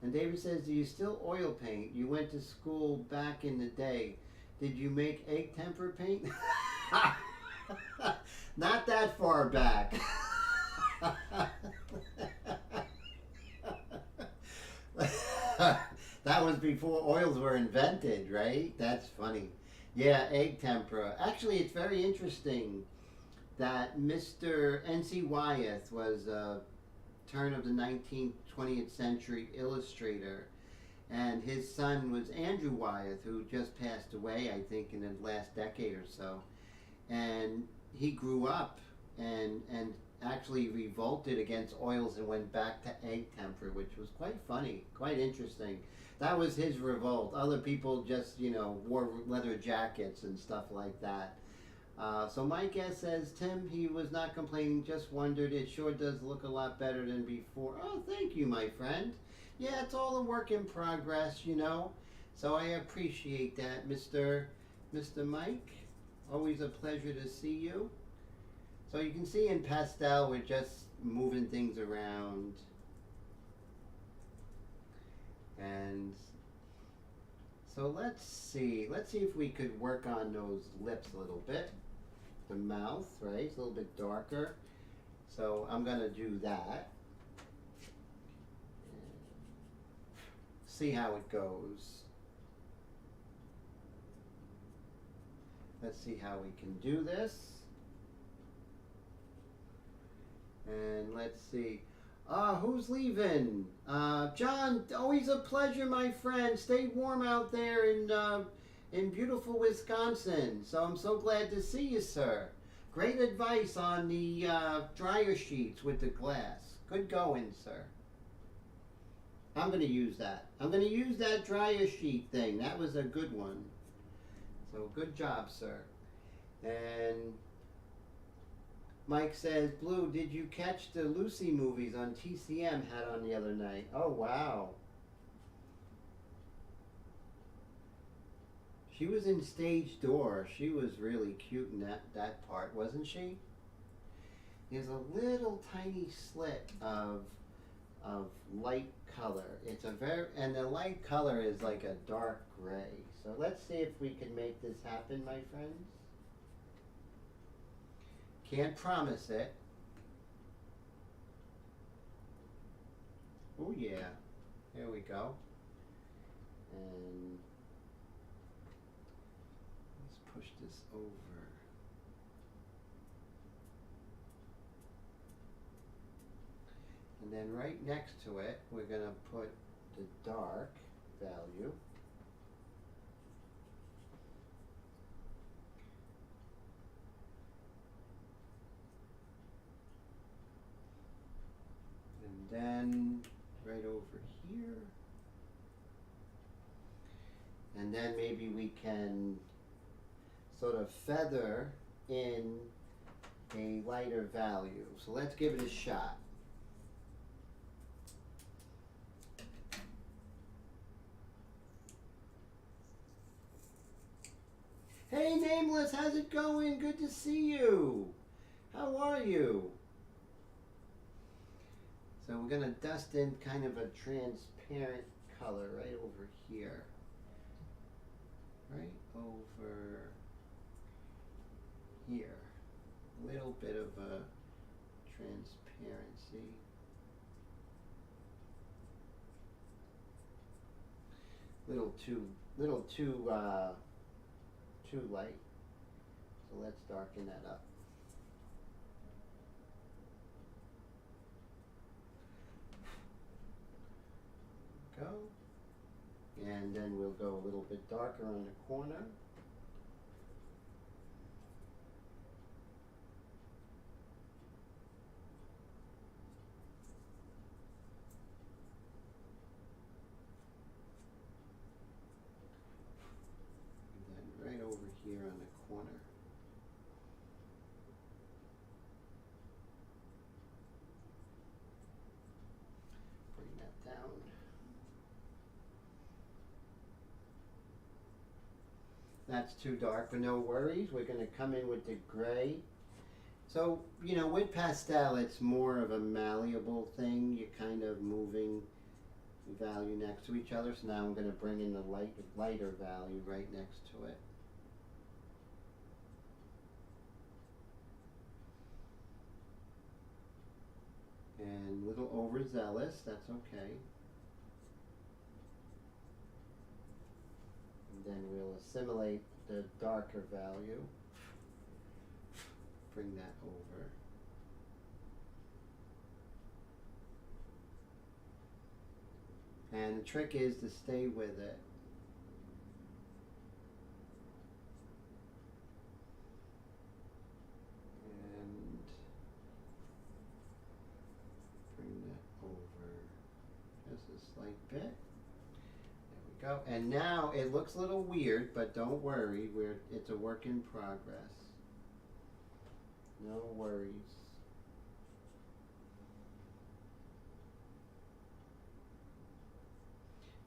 And David says, do you still oil paint? You went to school back in the day. Did you make egg temper paint? Not that far back. That was before oils were invented, right? That's funny. Yeah, egg tempera. Actually, it's very interesting that Mr. N.C. Wyeth was a turn of the 19th, 20th century illustrator. And his son was Andrew Wyeth, who just passed away, I think, in the last decade or so. And he grew up and actually revolted against oils and went back to egg tempera, which was quite funny, quite interesting. That was his revolt. Other people just, you know, wore leather jackets and stuff like that. So my guess says, Tim, he was not complaining, just wondered. It sure does look a lot better than before. Oh, thank you, my friend. Yeah, it's all a work in progress, you know. So I appreciate that, Mr. Mike. Always a pleasure to see you. So you can see in pastel, we're just moving things around. And so let's see if we could work on those lips a little bit. The mouth, right? It's a little bit darker. So I'm gonna do that. See how it goes. Let's see how we can do this. And let's see. Who's leaving? John, always a pleasure, my friend. Stay warm out there in beautiful Wisconsin. So I'm so glad to see you, sir. Great advice on the dryer sheets with the glass. Good going, sir. I'm going to use that. I'm going to use that dryer sheet thing. That was a good one. So good job, sir. And Mike says, Blue, did you catch the Lucy movies on TCM had on the other night? Oh, wow. She was in Stage Door. She was really cute in that part, wasn't she? There's a little tiny slit of light color. It's a and the light color is like a dark gray. So let's see if we can make this happen, my friends. Can't promise it. Oh yeah, there we go. And let's push this over. And then right next to it, we're going to put the dark value. And then right over here. And then maybe we can sort of feather in a lighter value. So let's give it a shot. Hey Nameless, how's it going? Good to see you. How are you? So we're going to dust in kind of a transparent color right over here. Right over here. A little bit of a transparency. Little too light. So let's darken that up. Go. And then we'll go a little bit darker on the corner. And then right over here on the corner. Bring that down. That's too dark, but no worries. We're going to come in with the gray. So, you know, with pastel, it's more of a malleable thing. You're kind of moving value next to each other. So now I'm going to bring in the lighter value right next to it. And a little overzealous, that's okay. Then we'll assimilate the darker value, bring that over. And the trick is to stay with it. And bring that over just a slight bit. Go. And now it looks a little weird, but don't worry, it's a work in progress. No worries.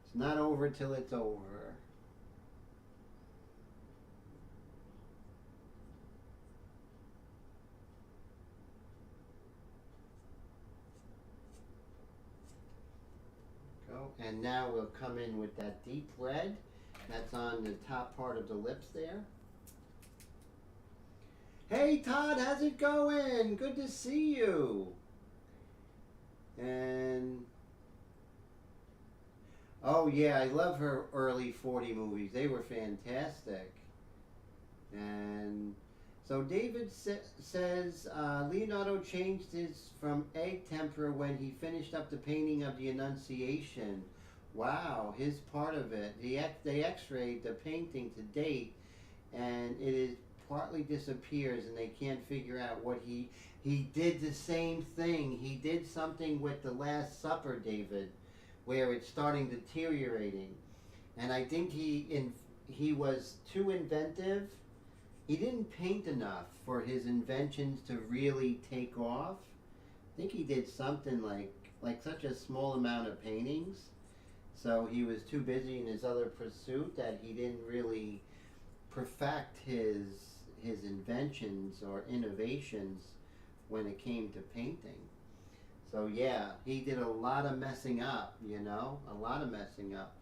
It's not over till it's over. And now we'll come in with that deep red that's on the top part of the lips there. Hey Todd, how's it going? Good to see you. And oh yeah, I love her early 40 movies. They were fantastic. And so David says Leonardo changed his from egg tempera when he finished up the painting of the Annunciation. Wow, his part of it. They x-rayed the painting to date, and it is partly disappears, and they can't figure out what he did the same thing. He did something with the Last Supper, David, where it's starting deteriorating, and I think he was too inventive. He didn't paint enough for his inventions to really take off. I think he did something like such a small amount of paintings. So he was too busy in his other pursuit that he didn't really perfect his inventions or innovations when it came to painting. So yeah, he did a lot of messing up, you know, a lot of messing up.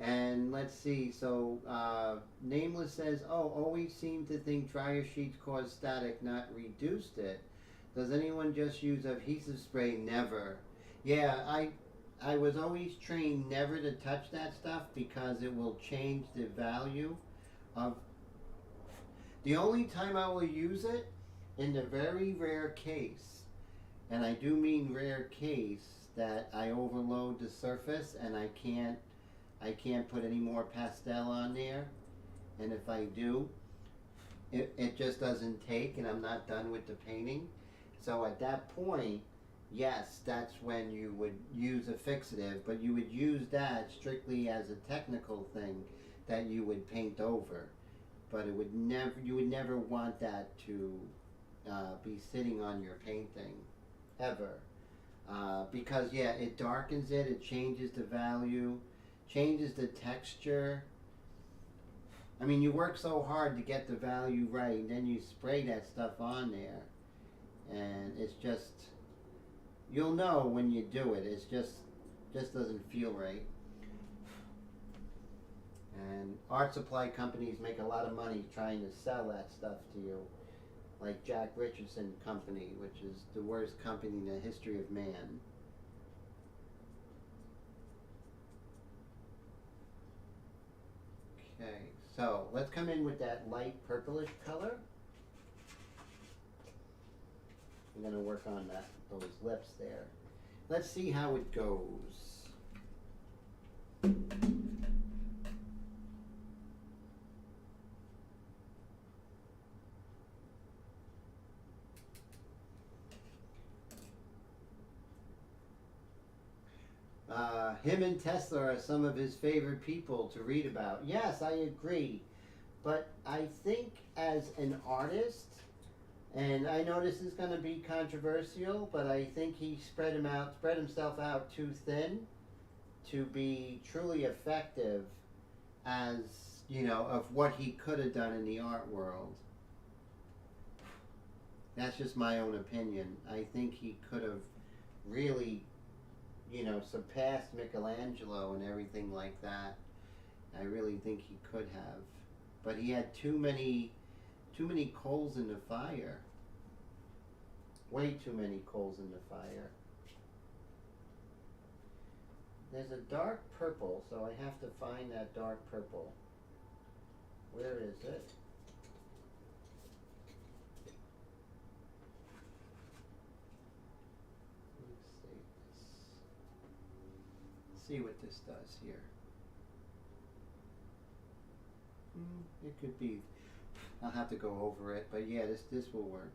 And let's see, so Nameless says, oh, always seem to think dryer sheets cause static, not reduced it. Does anyone just use adhesive spray? Never. Yeah, I was always trained never to touch that stuff because it will change the value of. The only time I will use it, in the very rare case, and I do mean rare case, that I overload the surface and I can't put any more pastel on there, and if I do, it just doesn't take and I'm not done with the painting. So at that point, yes, that's when you would use a fixative, but you would use that strictly as a technical thing that you would paint over. But it would never, you would never want that to be sitting on your painting ever. Because yeah, it darkens it, it changes the value, changes the texture. I mean, you work so hard to get the value right, and then you spray that stuff on there, and it's just, you'll know when you do it. It's just doesn't feel right. And art supply companies make a lot of money trying to sell that stuff to you, like Jack Richardson Company, which is the worst company in the history of man. Okay, so let's come in with that light purplish color. I'm going to work on those lips there. Let's see how it goes. Him and Tesla are some of his favorite people to read about. Yes, I agree. But I think as an artist, and I know this is going to be controversial, but I think he spread himself out too thin to be truly effective as, you know, of what he could have done in the art world. That's just my own opinion. I think he could have really, you know, surpassed Michelangelo and everything like that. I really think he could have. But he had too many coals in the fire. Way too many coals in the fire. There's a dark purple, so I have to find that dark purple. Where is it? Let's see what this does here. It could be. I'll have to go over it, but yeah, this will work.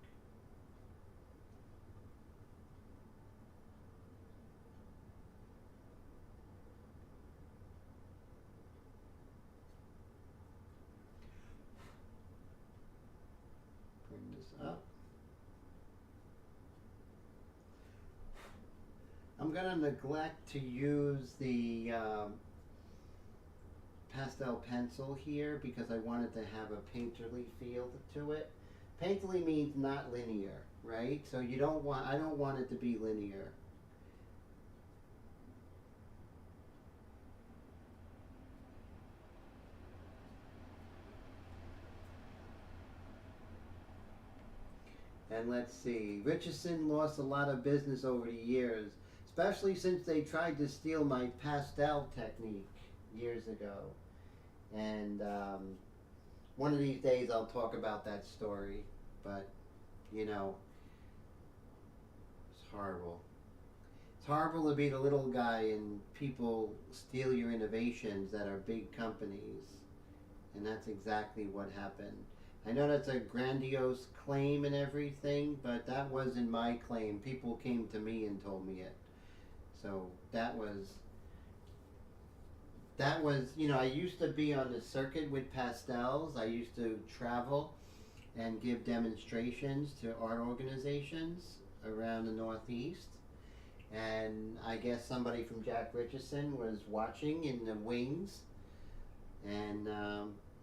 Bring this up. I'm going to neglect to use the pastel pencil here because I wanted to have a painterly feel to it. Painterly means not linear, right? So I don't want it to be linear. And let's see, Richardson lost a lot of business over the years, especially since they tried to steal my pastel technique years ago. And one of these days I'll talk about that story, but you know, it's horrible. It's horrible to be the little guy and people steal your innovations that are big companies, and that's exactly what happened. I know that's a grandiose claim and everything, but that wasn't my claim. People came to me and told me it. So that was, you know, I used to be on the circuit with pastels. I used to travel and give demonstrations to art organizations around the Northeast. And I guess somebody from Jack Richardson was watching in the wings. And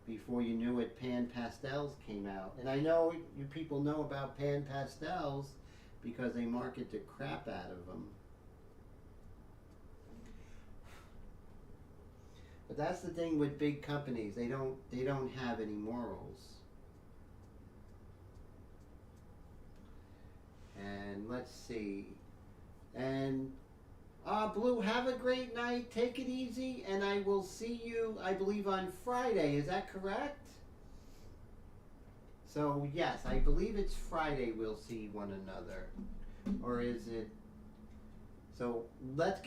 before you knew it, pan pastels came out. And I know you people know about pan pastels because they market the crap out of them. But that's the thing with big companies. They don't have any morals. And let's see. And Blue, have a great night. Take it easy, and I will see you, I believe, on Friday. Is that correct? So yes, I believe it's Friday we'll see one another. Or is it? So let's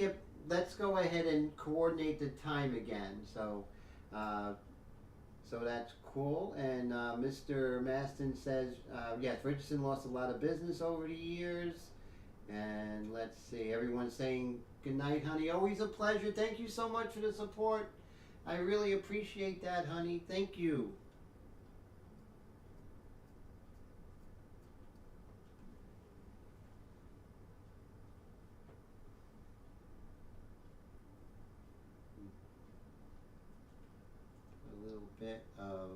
go ahead and coordinate the time again. So, so that's cool. And Mr. Maston says, yes, Richardson lost a lot of business over the years. And let's see, everyone's saying good night, honey. Always a pleasure. Thank you so much for the support. I really appreciate that, honey. Thank you. bit of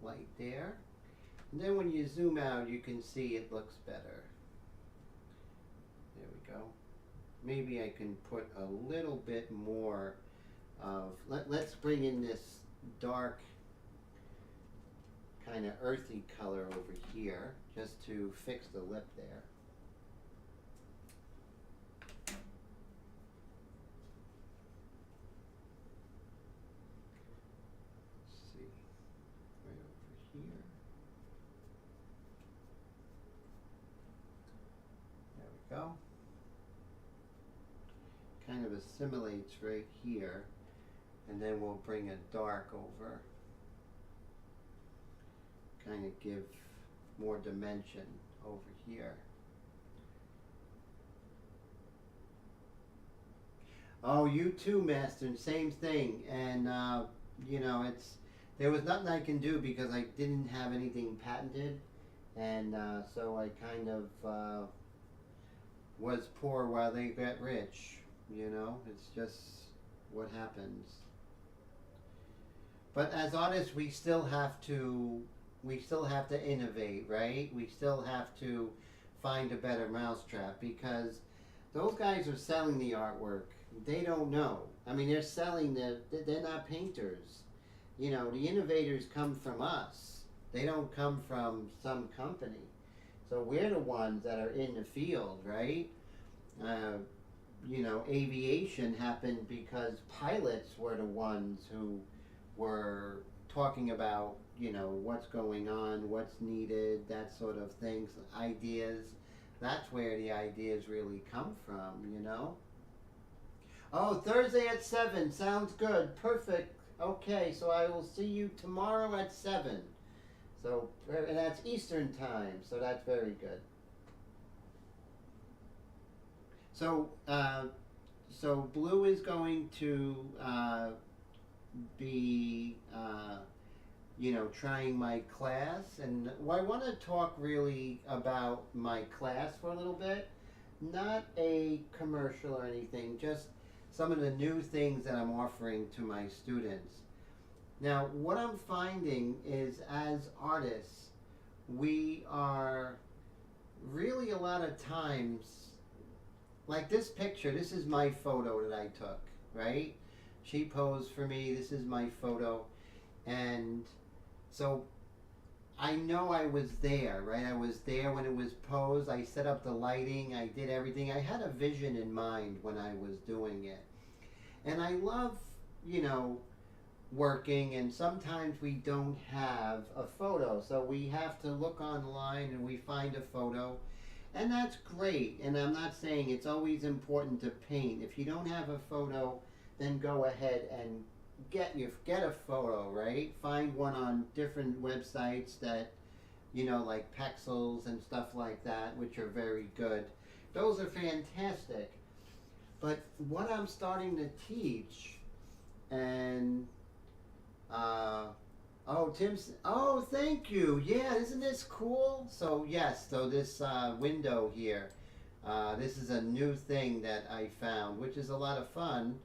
light there. And then when you zoom out, you can see it looks better. There we go. Maybe I can put a little bit more of, let's bring in this dark kind of earthy color over here just to fix the lip there. Let's see, right over here. There we go. Kind of assimilates right here, and then we'll bring a dark over. Kind of give more dimension over here. Oh, you too, Master, same thing. And you know, there was nothing I can do because I didn't have anything patented, and so I kind of was poor while they got rich. You know, it's just what happens. But as artists, we still have to innovate, right? We still have to find a better mousetrap, because those guys are selling the artwork. They don't know. I mean, they're selling they're not painters. You know, the innovators come from us. They don't come from some company. So we're the ones that are in the field, right? You know, aviation happened because pilots were the ones who were talking about, you know, what's going on, what's needed, that sort of things, ideas. That's where the ideas really come from, you know. Oh, Thursday at 7, sounds good, perfect. Okay, so I will see you tomorrow at 7. So, and that's Eastern time, so that's very good. So, so Blue is going to be, you know, trying my class, and I want to talk really about my class for a little bit. Not a commercial or anything, just some of the new things that I'm offering to my students. Now, what I'm finding is, as artists, we are really a lot of times, like this picture, this is my photo that I took, right? She posed for me, this is my photo, and so I know I was there, right? I was there when it was posed. I set up the lighting, I did everything. I had a vision in mind when I was doing it. And I love, you know, working, and sometimes we don't have a photo, so we have to look online and we find a photo, and that's great. And I'm not saying it's always important to paint. If you don't have a photo, then go ahead and get a photo, right? Find one on different websites that, you know, like Pexels and stuff like that, which are very good. Those are fantastic. But what I'm starting to teach, and oh, Tim's, oh, thank you. Yeah, isn't this cool? So yes, so this window here, this is a new thing that I found, which is a lot of fun.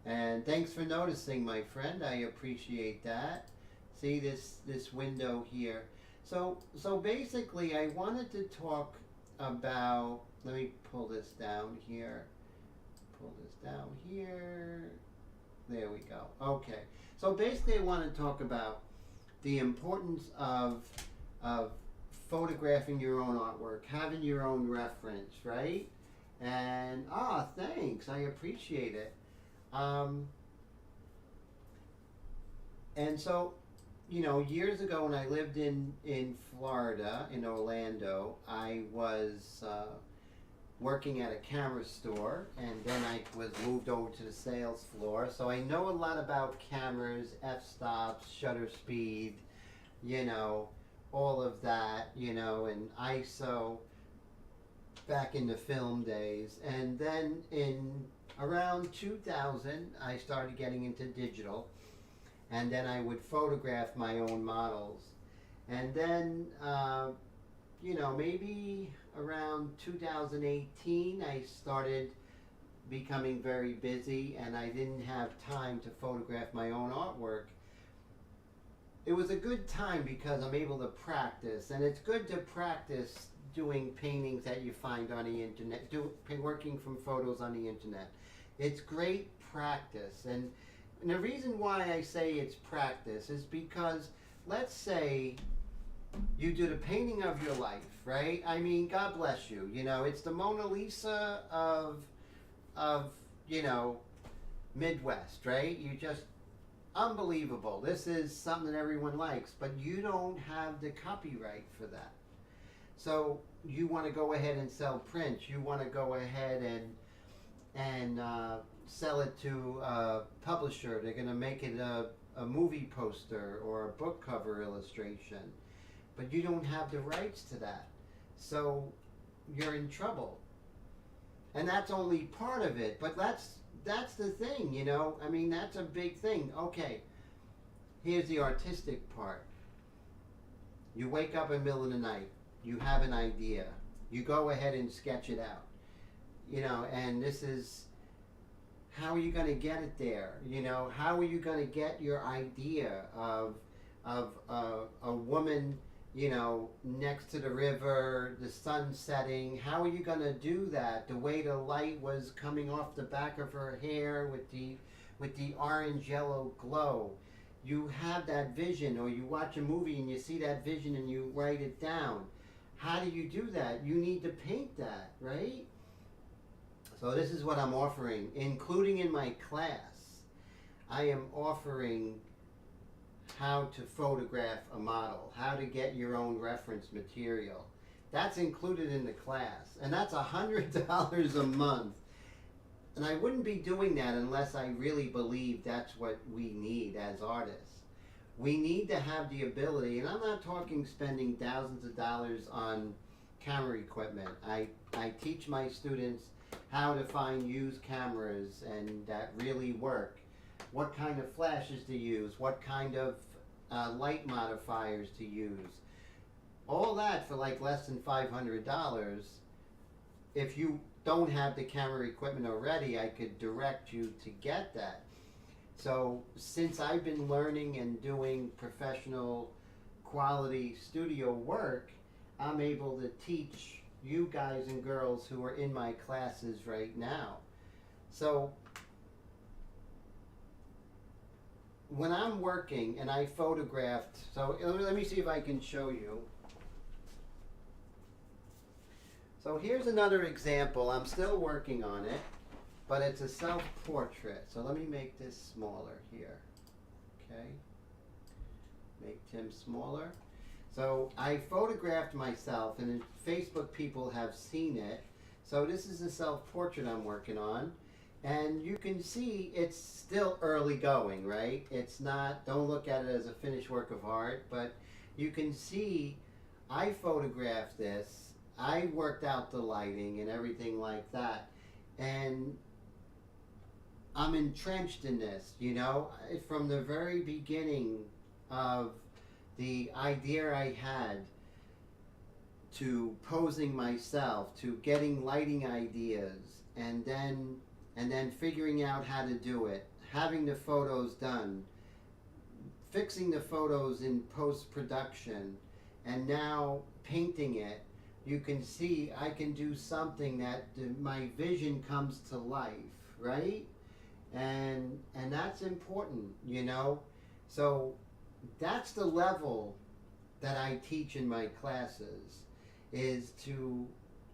And thanks for noticing, my friend. I appreciate that. See this window here. So basically, I wanted to talk about. Let me pull this down here. Pull this down here. There we go. Okay. So basically, I want to talk about the importance of photographing your own artwork, having your own reference, right? And thanks. I appreciate it. And so, you know, years ago when I lived in Florida, in Orlando, I was working at a camera store, and then I was moved over to the sales floor. So I know a lot about cameras, f-stops, shutter speed, you know, all of that, you know, and ISO back in the film days. And then in around 2000, I started getting into digital, and then I would photograph my own models. And then, you know, maybe around 2018, I started becoming very busy, and I didn't have time to photograph my own artwork. it was a good time because I'm able to practice, and it's good to practice doing paintings that you find on the internet, working from photos on the internet. It's great practice, and the reason why I say it's practice is because, let's say you do the painting of your life, right? I mean, God bless you. You know, it's the Mona Lisa of you know, Midwest, right? You just unbelievable. This is something that everyone likes, but you don't have the copyright for that. So you want to go ahead and sell prints. You want to go ahead and sell it to a publisher. They're going to make it a movie poster or a book cover illustration, but you don't have the rights to that. So you're in trouble. And that's only part of it, but that's the thing, you know. I mean, that's a big thing. Okay, here's the artistic part. You wake up in the middle of the night. You have an idea. You go ahead and sketch it out. You know, and this is, how are you going to get it there? You know, how are you going to get your idea of a woman, you know, next to the river, the sun setting? How are you going to do that? The way the light was coming off the back of her hair with the orange yellow glow. You have that vision, or you watch a movie and you see that vision and you write it down. How do you do that? You need to paint that, right? So this is what I'm offering, including in my class. I am offering how to photograph a model, how to get your own reference material. That's included in the class, and that's $100 a month. And I wouldn't be doing that unless I really believe that's what we need as artists. We need to have the ability, and I'm not talking spending thousands of dollars on camera equipment. I teach my students how to find used cameras and that really work. What kind of flashes to use, what kind of light modifiers to use. All that for like less than $500. If you don't have the camera equipment already, I could direct you to get that. So since I've been learning and doing professional quality studio work, I'm able to teach you guys and girls who are in my classes right now. So when I'm working and I photographed, so let me see if I can show you. So here's another example. I'm still working on it, but it's a self-portrait. So let me make this smaller here. Okay. Make Tim smaller. So I photographed myself, and Facebook people have seen it. So this is a self-portrait I'm working on. And you can see it's still early going, right? It's not, don't look at it as a finished work of art, but you can see I photographed this. I worked out the lighting and everything like that. And I'm entrenched in this, you know, from the very beginning of the idea I had to posing myself, to getting lighting ideas, and then figuring out how to do it, having the photos done, fixing the photos in post-production, and now painting it. You can see I can do something that my vision comes to life, right? And that's important, you know? So that's the level that I teach in my classes, is to,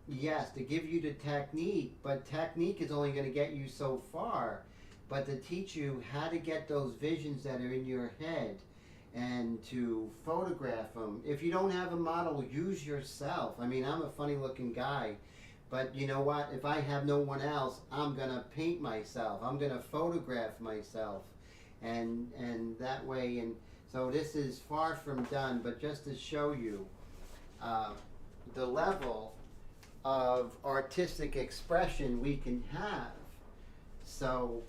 yes, to give you the technique, but technique is only going to get you so far. But to teach you how to get those visions that are in your head and to photograph them. If you don't have a model, use yourself. I mean, I'm a funny looking guy, but you know what? If I have no one else, I'm going to paint myself. I'm going to photograph myself. And that way, and so this is far from done, but just to show you the level of artistic expression we can have. So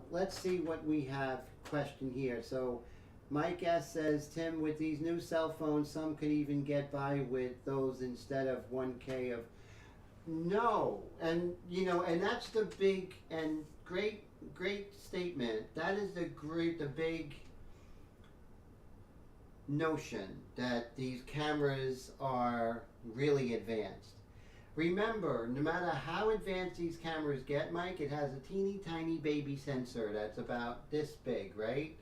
let's see what we have question here. So Mike S says, Tim, with these new cell phones, some could even get by with those instead of 1K of, no. And, you know, and that's the big and great statement. That is the big notion that these cameras are really advanced. Remember, no matter how advanced these cameras get, Mike, it has a teeny tiny baby sensor that's about this big, right?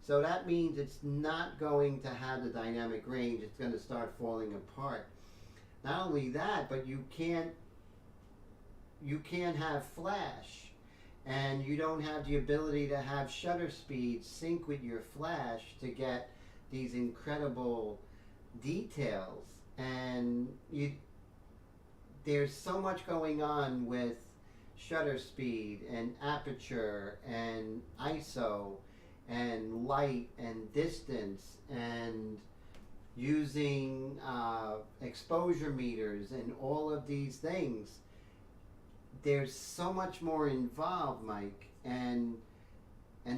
So that means it's not going to have the dynamic range. It's going to start falling apart. Not only that, but you can't have flash, and you don't have the ability to have shutter speed sync with your flash to get these incredible details. And there's so much going on with shutter speed and aperture and ISO and light and distance and using exposure meters and all of these things. There's so much more involved, Mike, and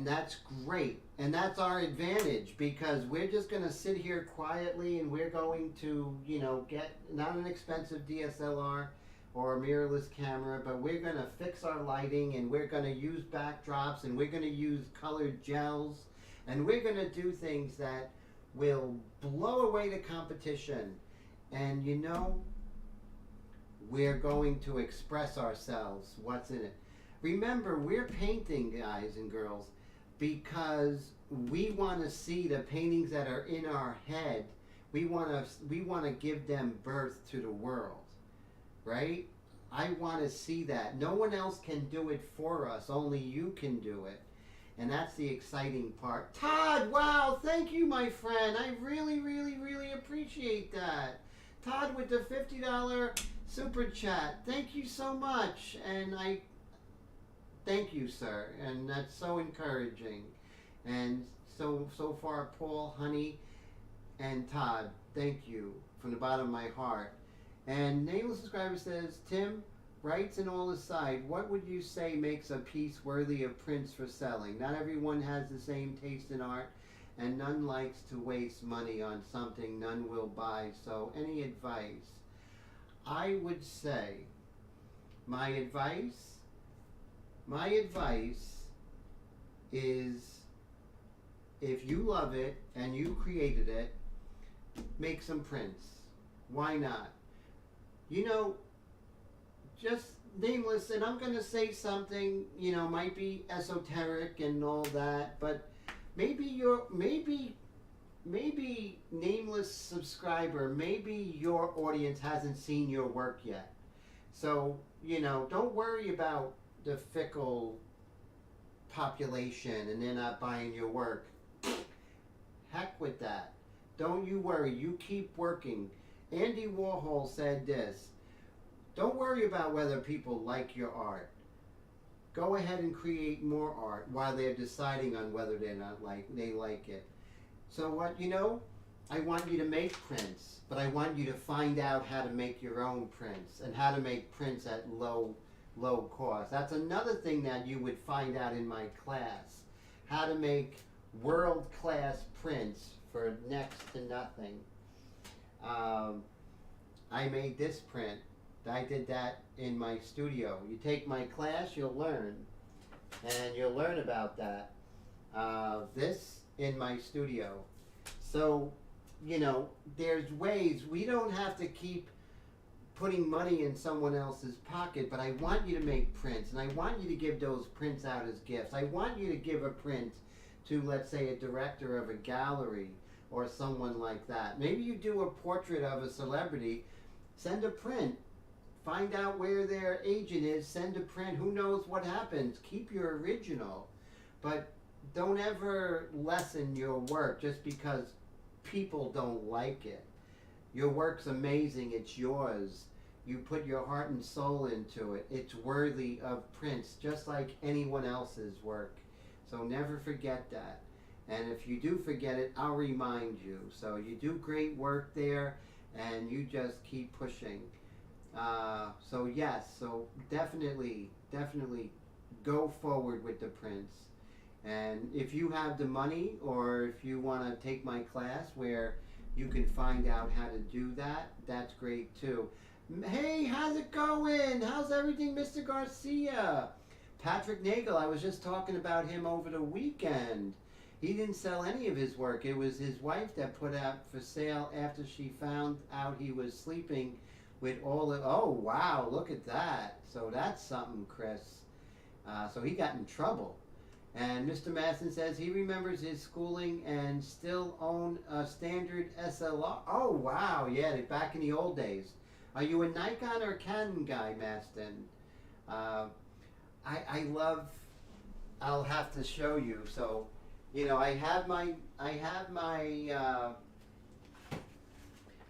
that's great, and that's our advantage, because we're just going to sit here quietly and we're going to, get not an expensive DSLR or a mirrorless camera, but we're going to fix our lighting, and we're going to use backdrops, and we're going to use colored gels, and we're going to do things that will blow away the competition. And we're going to express ourselves, what's in it. Remember, we're painting, guys and girls, because we want to see the paintings that are in our head. We want to give them birth to the world, right? I want to see that. No one else can do it for us. Only you can do it. And that's the exciting part. Todd, wow, thank you, my friend. I really, really, really appreciate that. Todd with the $50 super chat. Thank you so much. And I thank you, sir. And that's so encouraging. And so far, Paul, Honey, and Todd, thank you from the bottom of my heart. And nameless subscriber says, Tim, rights and all aside, what would you say makes a piece worthy of prints for selling? Not everyone has the same taste in art, and none likes to waste money on something none will buy. So any advice? I would say my advice is, if you love it and you created it, make some prints. Why not? Just nameless, and I'm going to say something, might be esoteric and all that, but maybe nameless subscriber, maybe your audience hasn't seen your work yet. So, don't worry about the fickle population and they're not buying your work. Heck with that. Don't you worry. You keep working. Andy Warhol said this: don't worry about whether people like your art. Go ahead and create more art while they're deciding on whether they like it. So what, I want you to make prints, but I want you to find out how to make your own prints and how to make prints at low cost. That's another thing that you would find out in my class. How to make world-class prints for next to nothing. I made this print. I did that in my studio. You take my class, you'll learn. And you'll learn about that. This in my studio. So, there's ways. We don't have to keep putting money in someone else's pocket, but I want you to make prints, and I want you to give those prints out as gifts. I want you to give a print to, let's say, a director of a gallery or someone like that. Maybe you do a portrait of a celebrity, send a print. Find out where their agent is, send a print. Who knows what happens? Keep your original, but don't ever lessen your work just because people don't like it. Your work's amazing. It's yours. You put your heart and soul into it. It's worthy of prints, just like anyone else's work. So never forget that. And if you do forget it, I'll remind you. So you do great work there, and you just keep pushing. So yes, so definitely go forward with the prints. And if you have the money, or if you want to take my class where you can find out how to do that, that's great too. Hey, how's it going? How's everything, Mr. Garcia? Patrick Nagel, I was just talking about him over the weekend. He didn't sell any of his work. It was his wife that put out for sale after she found out he was sleeping with all the. Oh wow! Look at that. So that's something, Chris. So he got in trouble. And Mr. Masson says he remembers his schooling and still own a standard SLR. Oh wow! Yeah, back in the old days. Are you a Nikon or Canon guy, Maston? I love. I'll have to show you. So, you know, I have my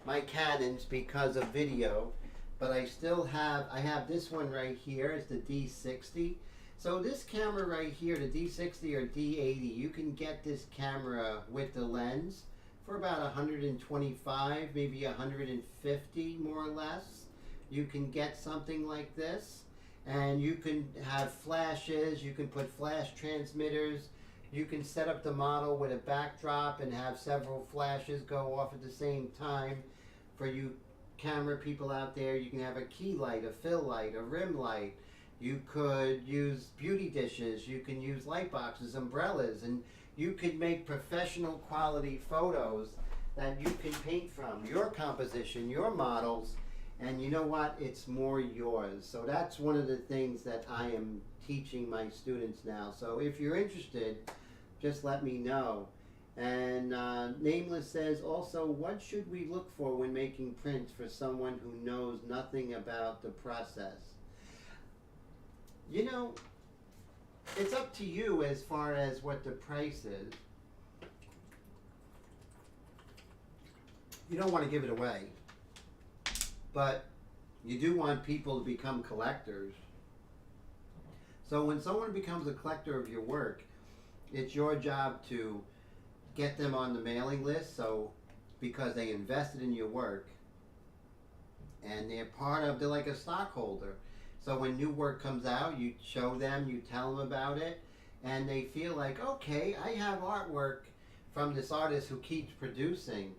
my Canons because of video, but I still have. I have this one right here. It's the D60. So this camera right here, the D60 or D80, you can get this camera with the lens for about 125, maybe 150 more or less. You can get something like this, and you can have flashes, you can put flash transmitters, you can set up the model with a backdrop and have several flashes go off at the same time. For you camera people out there, you can have a key light, a fill light, a rim light. You could use beauty dishes, you can use light boxes, umbrellas, and you could make professional quality photos that you can paint from, your composition, your models, and you know what? It's more yours. So that's one of the things that I am teaching my students now. So if you're interested, just let me know. And Nameless says also, what should we look for when making prints for someone who knows nothing about the process? You know, it's up to you as far as what the price is. You don't want to give it away, but you do want people to become collectors. So when someone becomes a collector of your work, it's your job to get them on the mailing list, so because they invested in your work and they're like a stockholder. So when new work comes out, you show them, you tell them about it, and they feel like, okay, I have artwork from this artist who keeps producing,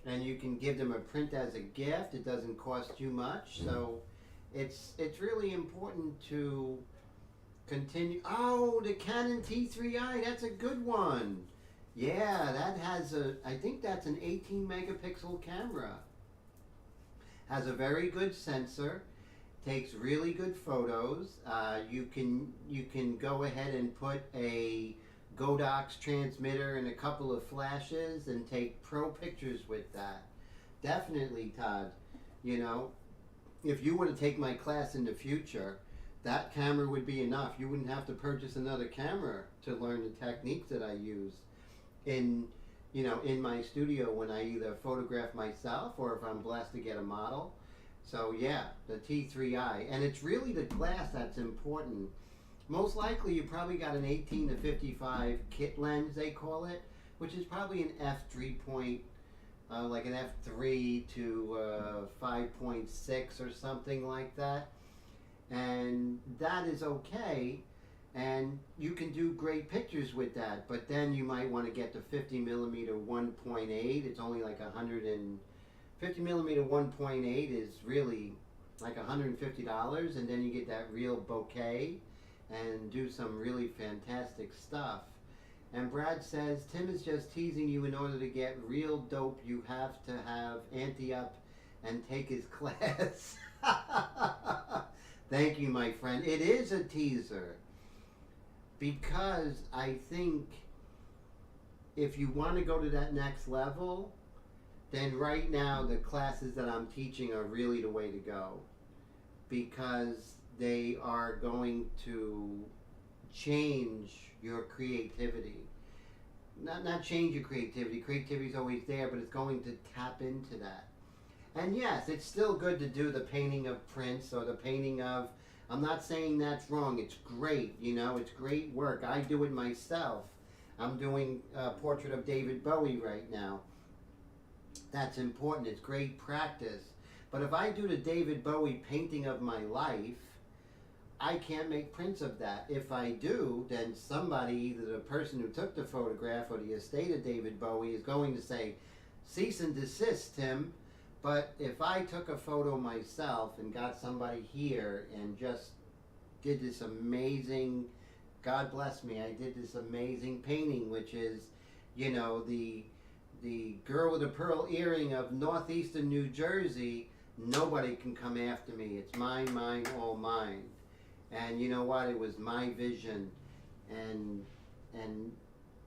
and you can give them a print as a gift. It doesn't cost you much, so it's really important to continue. Oh, the Canon T3i, that's a good one. Yeah, that has I think that's an 18 megapixel camera. Has a very good sensor. Takes really good photos. You can go ahead and put a Godox transmitter and a couple of flashes and take pro pictures with that. Definitely, Todd. You know, if you were to take my class in the future, that camera would be enough. You wouldn't have to purchase another camera to learn the techniques that I use in my studio when I either photograph myself or if I'm blessed to get a model. So yeah, the T3i, and it's really the glass that's important. Most likely you probably got an 18 to 55 kit lens, they call it, which is probably an f3 point, like an f3 to 5.6 or something like that. And that is okay, and you can do great pictures with that, but then you might want to get the 50 millimeter 1.8. It's only like 50 millimeter 1.8 is really like $150, and then you get that real bokeh and do some really fantastic stuff. And Brad says, Tim is just teasing you. In order to get real dope, you have to have Auntie up and take his class. Thank you, my friend. It is a teaser because I think if you want to go to that next level, then right now the classes that I'm teaching are really the way to go, because they are going to change your creativity. Not change your creativity. Creativity is always there, but it's going to tap into that. And yes, it's still good to do the painting of prints or the painting of, I'm not saying that's wrong. It's great, you know, it's great work. I do it myself. I'm doing a portrait of David Bowie right now. That's important. It's great practice. But if I do the David Bowie painting of my life, I can't make prints of that. If I do, then somebody, either the person who took the photograph or the estate of David Bowie, is going to say, cease and desist, Tim. But if I took a photo myself and got somebody here and just did this amazing, God bless me, I did this amazing painting, which is you know, the girl with a pearl earring of northeastern New Jersey, nobody can come after me. It's mine, mine, all mine. And you know what? It was my vision, and and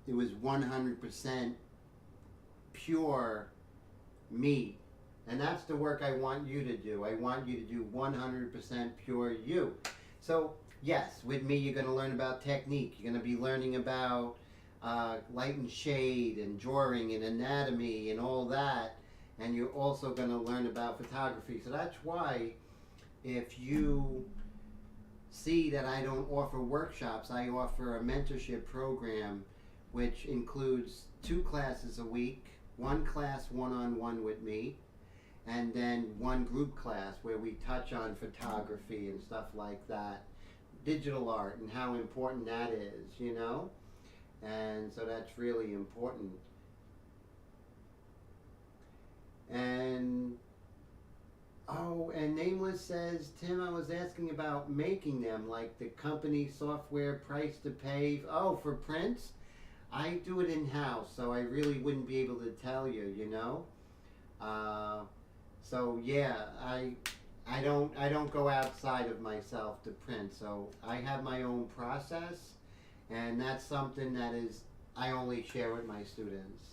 it was 100% pure me. And that's the work I want you to do. I want you to do 100% pure you. So yes, with me you're going to learn about technique. You're going to be learning about light and shade and drawing and anatomy and all that. And you're also going to learn about photography. So that's why if you see that I don't offer workshops, I offer a mentorship program which includes 2 classes a week, 1 class one-on-one with me, and then 1 group class where we touch on photography and stuff like that, digital art and how important that is, you know? And so that's really important. And oh, and Nameless says, Tim, I was asking about making them, like the company software price to pay. Oh, for prints? I do it in-house, so I really wouldn't be able to tell you, you know? So yeah, I don't go outside of myself to print. So I have my own process, and that's something that is I only share with my students.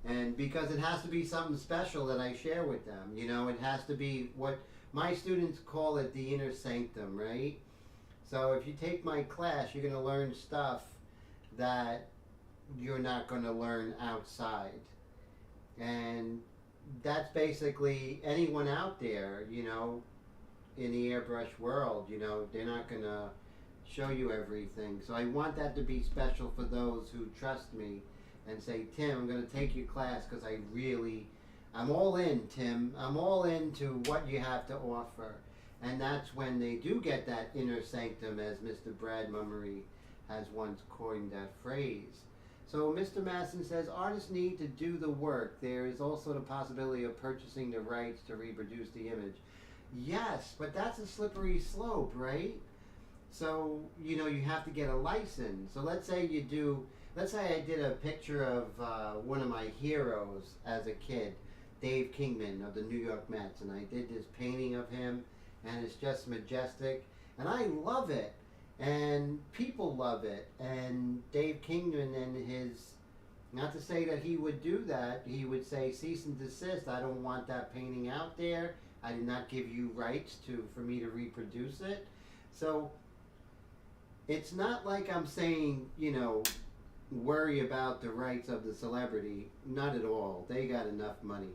And because it has to be something special that I share with them, you know, it has to be what my students call it, the inner sanctum, right? So if you take my class, you're going to learn stuff that you're not going to learn outside. And that's basically anyone out there, you know, in the airbrush world, you know, they're not going to show you everything. So I want that to be special for those who trust me and say, Tim, I'm going to take your class because I'm all in, Tim. I'm all into what you have to offer. And that's when they do get that inner sanctum, as Mr. Brad Mummery has once coined that phrase. So Mr. Masson says, artists need to do the work. There is also the possibility of purchasing the rights to reproduce the image. Yes, but that's a slippery slope, right? So, you know, you have to get a license. So let's say I did a picture of one of my heroes as a kid, Dave Kingman of the New York Mets, and I did this painting of him, and it's just majestic, and I love it, and people love it, and Dave Kingman and his, not to say that he would do that, he would say, cease and desist, I don't want that painting out there, I did not give you rights for me to reproduce it. So it's not like I'm saying, you know, worry about the rights of the celebrity. Not at all. They got enough money.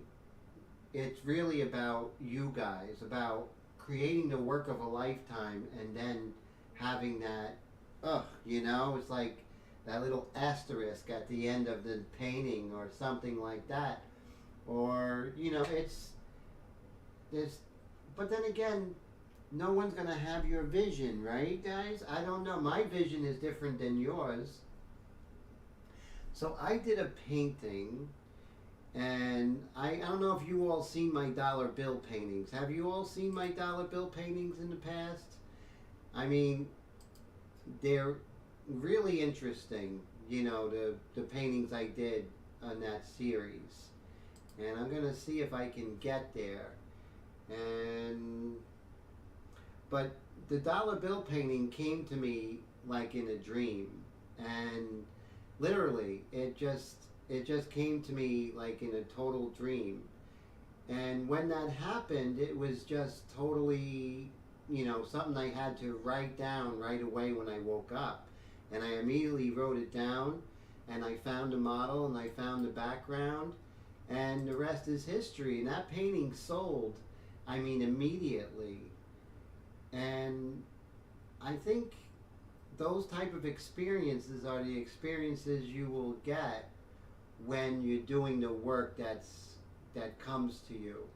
It's really about you guys, about creating the work of a lifetime and then having that, you know, it's like that little asterisk at the end of the painting or something like that. Or, you know, but then again, no one's going to have your vision, right, guys? I don't know. My vision is different than yours. So I did a painting, and I don't know if you all seen my dollar bill paintings. Have you all seen my dollar bill paintings in the past? I mean, they're really interesting, you know, the paintings I did on that series. And I'm going to see if I can get there. But the dollar bill painting came to me like in a dream. And literally, it just came to me like in a total dream. And when that happened, it was just totally, you know, something I had to write down right away when I woke up. And I immediately wrote it down, and I found a model, and I found the background, and the rest is history. And that painting sold, I mean, immediately. And I think those type of experiences are the experiences you will get when you're doing the work that comes to you,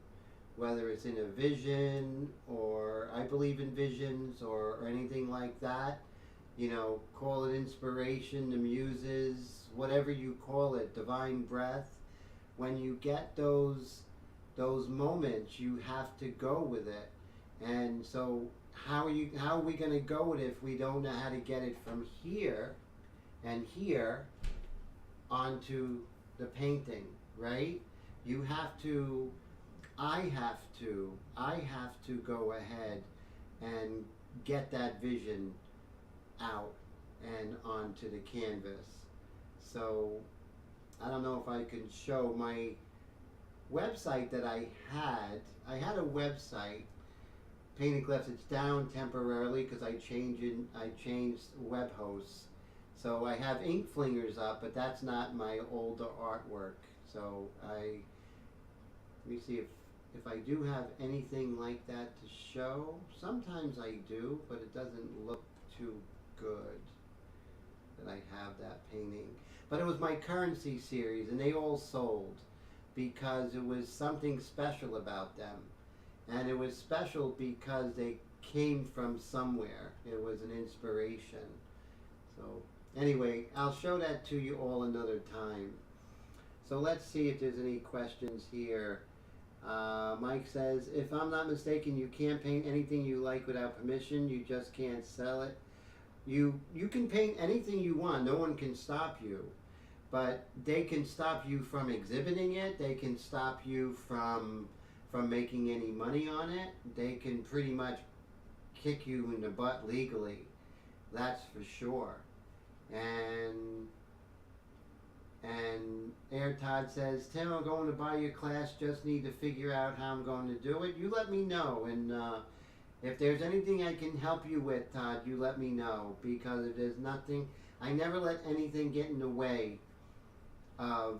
whether it's in a vision, or I believe in visions, or anything like that. You know, call it inspiration, the muses, whatever you call it, divine breath. When you get those moments, you have to go with it. And so how are we going to go with it if we don't know how to get it from here and here onto the painting, right? You have to, I have to go ahead and get that vision out and onto the canvas. So I don't know if I can show my website that I had. I had a website, Painted Glyphs. It's down temporarily because I changed web hosts. So I have ink flingers up, but that's not my older artwork. So let me see if I do have anything like that to show. Sometimes I do, but it doesn't look too good that I have that painting. But it was my currency series, and they all sold because it was something special about them. And it was special because they came from somewhere. It was an inspiration. So anyway, I'll show that to you all another time. So let's see if there's any questions here. Mike says, if I'm not mistaken, you can't paint anything you like without permission. You just can't sell it. You can paint anything you want. No one can stop you. But they can stop you from exhibiting it. They can stop you from making any money on it. They can pretty much kick you in the butt legally. That's for sure. And Air Todd says, Tim, I'm going to buy your class, just need to figure out how I'm going to do it. You let me know, and if there's anything I can help you with, Todd, you let me know, because if there's nothing, I never let anything get in the way of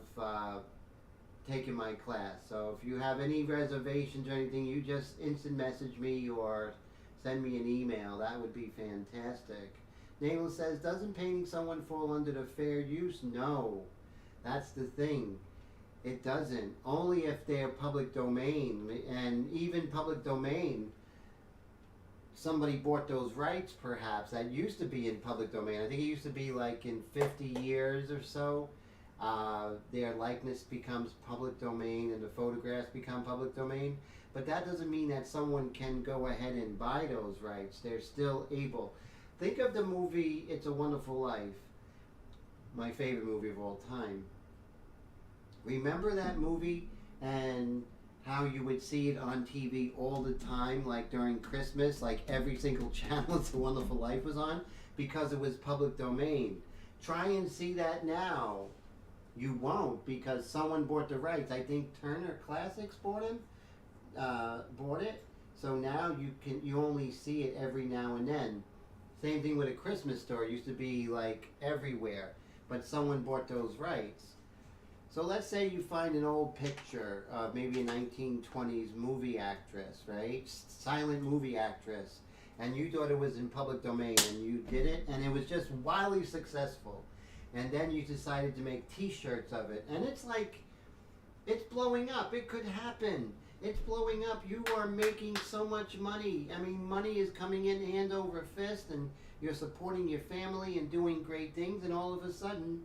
taking my class. So if you have any reservations or anything, you just instant message me or send me an email. That would be fantastic. Naylor says, doesn't painting someone fall under the fair use? No. That's the thing. It doesn't. Only if they're public domain. And even public domain, somebody bought those rights perhaps. That used to be in public domain. I think it used to be like in 50 years or so. Their likeness becomes public domain and the photographs become public domain. But that doesn't mean that someone can go ahead and buy those rights. They're still able. Think of the movie It's a Wonderful Life. My favorite movie of all time. Remember that movie and how you would see it on TV all the time, like during Christmas, like every single channel It's a Wonderful Life was on, because it was public domain. Try and see that now. You won't, because someone bought the rights. I think Turner Classics bought it. So now you only see it every now and then. Same thing with A Christmas Story. It used to be like everywhere, but someone bought those rights. So let's say you find an old picture of maybe a 1920s movie actress, right? Silent movie actress. And you thought it was in public domain, and you did it, and it was just wildly successful. And then you decided to make t-shirts of it. And it's like, it's blowing up. It could happen. It's blowing up. You are making so much money. I mean, money is coming in hand over fist, and you're supporting your family and doing great things, and all of a sudden,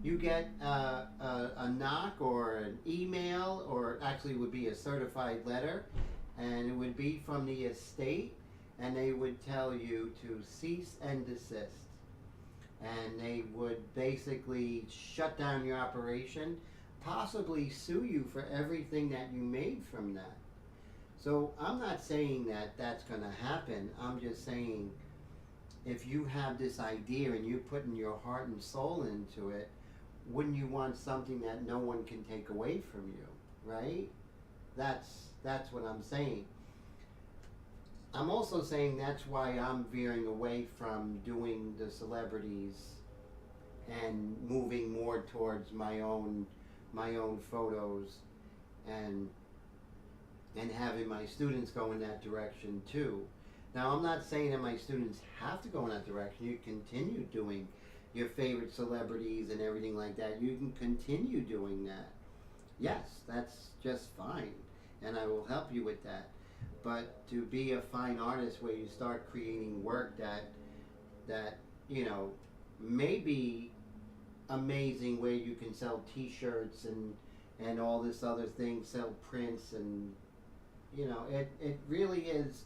you get a knock or an email, or actually it would be a certified letter, and it would be from the estate, and they would tell you to cease and desist. And they would basically shut down your operation, possibly sue you for everything that you made from that. So I'm not saying that that's going to happen. I'm just saying, if you have this idea and you're putting your heart and soul into it, wouldn't you want something that no one can take away from you, right? That's what I'm saying. I'm also saying that's why I'm veering away from doing the celebrities and moving more towards my own photos and having my students go in that direction too. Now, I'm not saying that my students have to go in that direction. You continue doing your favorite celebrities and everything like that. You can continue doing that. Yes, that's just fine, and I will help you with that. But to be a fine artist where you start creating work that you know, may be amazing, where you can sell t-shirts and all this other thing, sell prints, and you know, it really is.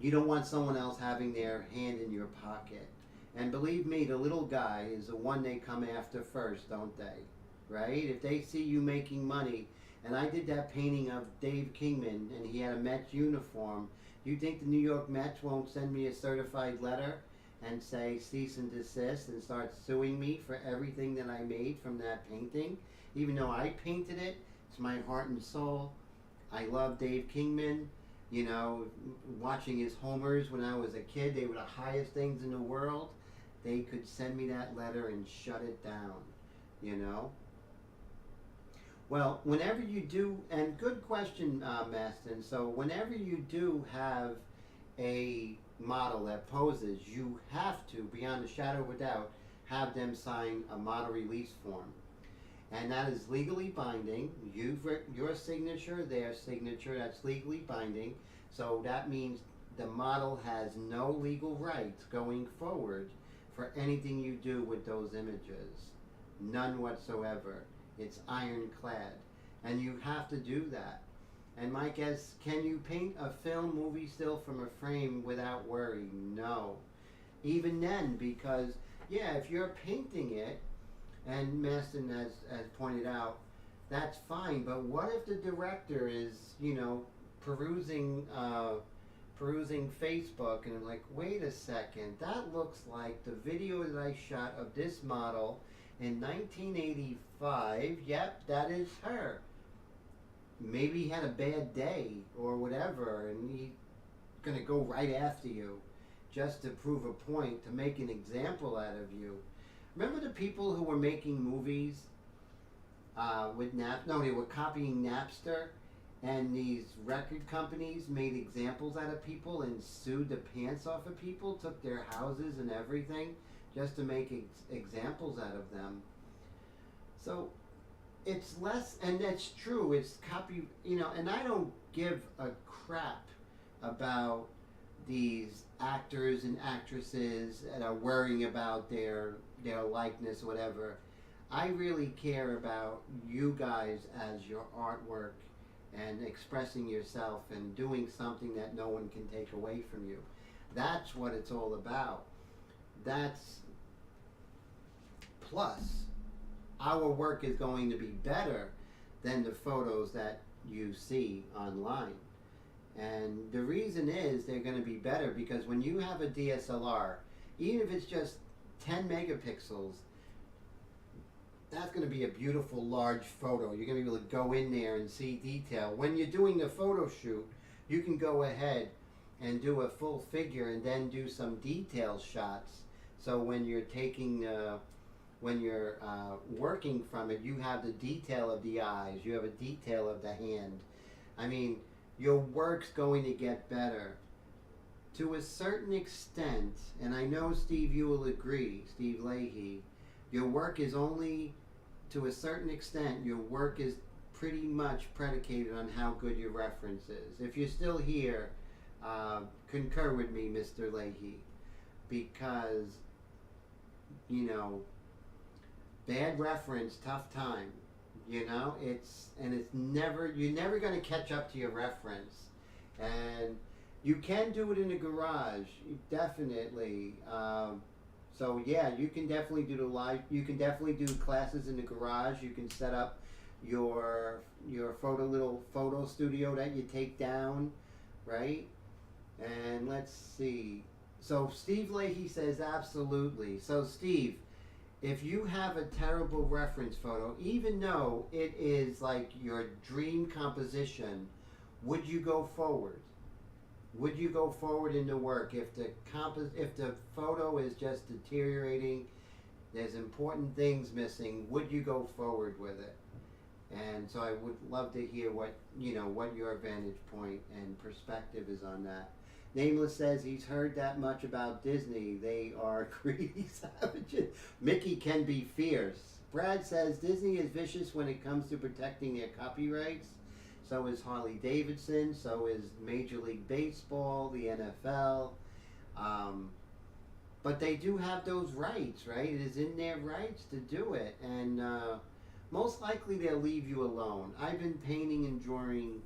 You don't want someone else having their hand in your pocket. And believe me, the little guy is the one they come after first, don't they? Right? If they see you making money, and I did that painting of Dave Kingman, and he had a Mets uniform. You think the New York Mets won't send me a certified letter and say cease and desist and start suing me for everything that I made from that painting? Even though I painted it, it's my heart and soul. I love Dave Kingman. You know, watching his homers when I was a kid, they were the highest things in the world. They could send me that letter and shut it down, you know. Well, whenever you do, and good question, Maston. So whenever you do have a model that poses, you have to, beyond a shadow of a doubt, have them sign a model release form. And that is legally binding. Your signature, their signature, that's legally binding. So that means the model has no legal rights going forward for anything you do with those images. None whatsoever. It's ironclad. And you have to do that. And Mike asks, can you paint a film movie still from a frame without worry? No. Even then, because, yeah, if you're painting it, and Maston has pointed out, that's fine, but what if the director is, you know, perusing Facebook, and I'm like, wait a second, that looks like the video that I shot of this model in 1985. Yep, that is her. Maybe he had a bad day or whatever, and he's gonna go right after you just to prove a point, to make an example out of you. Remember the people who were making movies with they were copying Napster, and these record companies made examples out of people and sued the pants off of people, took their houses and everything just to make examples out of them. So it's less, and that's true, it's copy, you know, and I don't give a crap about these actors and actresses that are worrying about their likeness, whatever. I really care about you guys as your artwork and expressing yourself and doing something that no one can take away from you. That's what it's all about. That's plus our work is going to be better than the photos that you see online. And the reason is they're going to be better because when you have a DSLR, even if it's just 10 megapixels, that's going to be a beautiful large photo. You're going to be able to go in there and see detail. When you're doing the photo shoot, you can go ahead and do a full figure and then do some detail shots. So when you're taking, when you're working from it, you have the detail of the eyes, you have a detail of the hand. I mean, your work's going to get better. To a certain extent, and I know, Steve, you will agree, Steve Leahy, your work is only, to a certain extent, your work is pretty much predicated on how good your reference is. If you're still here, concur with me, Mr. Leahy, because, you know, bad reference, tough time. You know, it's never, you're never going to catch up to your reference. And you can do it in a garage, definitely. So yeah, you can definitely do you can definitely do classes in the garage. You can set up your little photo studio that you take down, right? And let's see. So Steve Leahy says absolutely. So Steve, if you have a terrible reference photo, even though it is like your dream composition, would you go forward? Would you go forward in the work if the photo is just deteriorating, there's important things missing, would you go forward with it? And so I would love to hear what your vantage point and perspective is on that. Nameless says he's heard that much about Disney. They are greedy savages. Mickey can be fierce. Brad says Disney is vicious when it comes to protecting their copyrights. So is Harley Davidson. So is Major League Baseball, the NFL. But they do have those rights, right? It is in their rights to do it. And most likely they'll leave you alone. I've been painting and drawing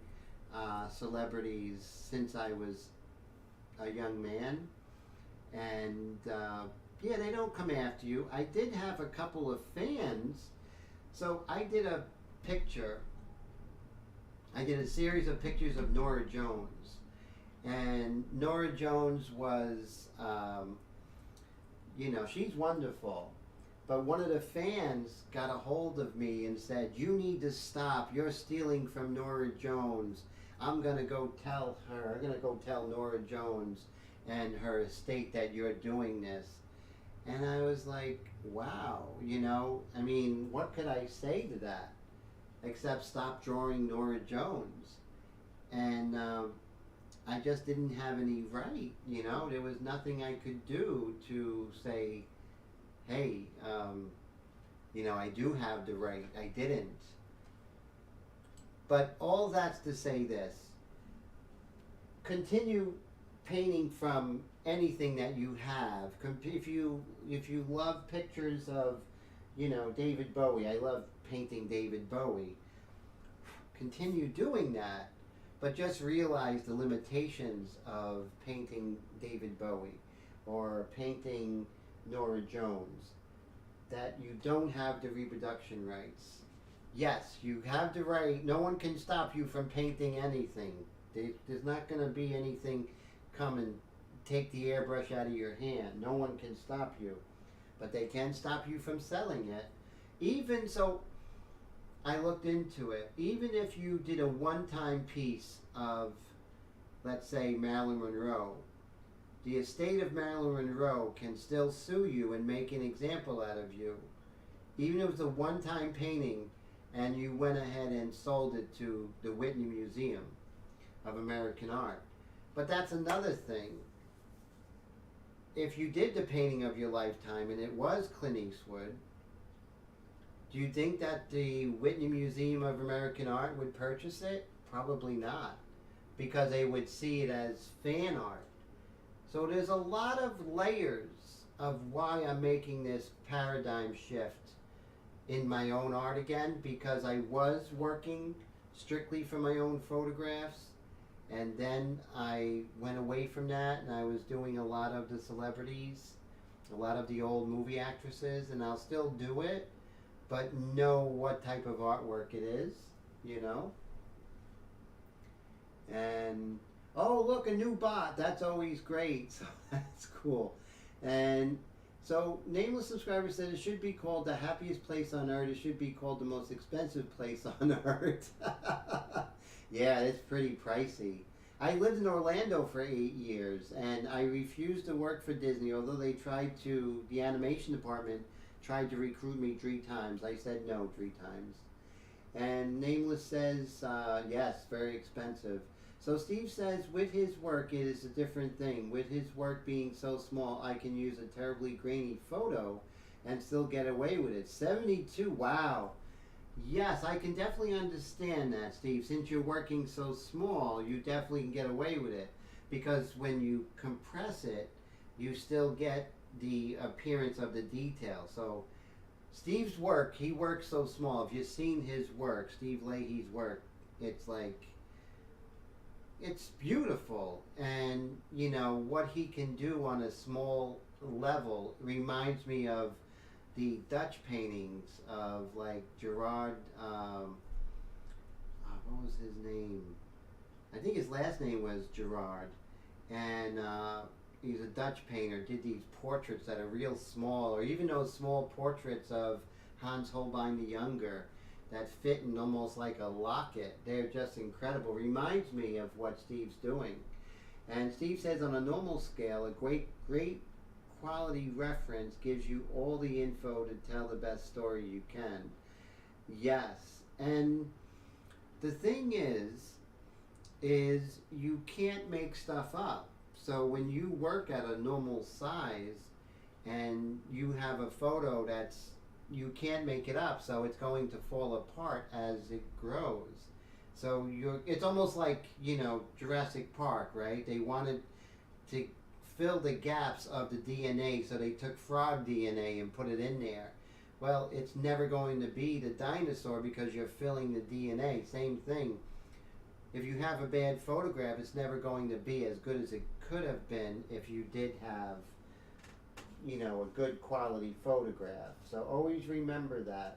celebrities since I was a young man, and yeah, they don't come after you. I did have a couple of fans. So I did a picture. I did a series of pictures of Norah Jones. And Norah Jones was, she's wonderful. But one of the fans got a hold of me and said, "You need to stop. You're stealing from Norah Jones. I'm going to go tell her. I'm going to go tell Norah Jones and her estate that you're doing this." And I was like, wow, I mean, what could I say to that? Except stop drawing Norah Jones. And I just didn't have any right, There was nothing I could do to say, hey, I do have the right. I didn't. But all that's to say this. Continue painting from anything that you have. If you love pictures of, David Bowie, I love painting David Bowie. Continue doing that, but just realize the limitations of painting David Bowie or painting Norah Jones, that you don't have the reproduction rights. Yes, you have the right. No one can stop you from painting anything. There's not going to be anything come and take the airbrush out of your hand. No one can stop you. But they can stop you from selling it. Even so, I looked into it. Even if you did a one-time piece of, let's say, Marilyn Monroe, the estate of Marilyn Monroe can still sue you and make an example out of you. Even if it was a one-time painting and you went ahead and sold it to the Whitney Museum of American Art. But that's another thing. If you did the painting of your lifetime and it was Clint Eastwood, do you think that the Whitney Museum of American Art would purchase it? Probably not, because they would see it as fan art. So there's a lot of layers of why I'm making this paradigm shift in my own art again, because I was working strictly for my own photographs, and then I went away from that and I was doing a lot of the celebrities, a lot of the old movie actresses, and I'll still do it, but know what type of artwork it is, And, oh, look, a new bot. That's always great. So that's cool. And so Nameless Subscriber said it should be called the happiest place on earth. It should be called the most expensive place on earth. Yeah, it's pretty pricey. I lived in Orlando for 8 years, and I refused to work for Disney, although the animation department tried to recruit me 3 times. I said no 3 times. And Nameless says, yes, very expensive. So Steve says, with his work, it is a different thing. With his work being so small, I can use a terribly grainy photo and still get away with it. 72, wow. Yes, I can definitely understand that, Steve. Since you're working so small, you definitely can get away with it. Because when you compress it, you still get the appearance of the detail. So Steve's work, he works so small. If you've seen his work, Steve Leahy's work, it's like, it's beautiful. And, what he can do on a small level reminds me of the Dutch paintings of, like, Gerard, what was his name? I think his last name was Gerard. And he's a Dutch painter, did these portraits that are real small, or even those small portraits of Hans Holbein the Younger that fit in almost like a locket. They're just incredible. Reminds me of what Steve's doing. And Steve says, on a normal scale, a great quality reference gives you all the info to tell the best story you can. Yes. And the thing is you can't make stuff up. So when you work at a normal size and you have a photo you can't make it up, so it's going to fall apart as it grows. So it's almost like, Jurassic Park, right? They wanted to fill the gaps of the DNA, so they took frog DNA and put it in there. Well, it's never going to be the dinosaur because you're filling the DNA. Same thing. If you have a bad photograph, it's never going to be as good as it could have been if you did have a good quality photograph. So always remember that.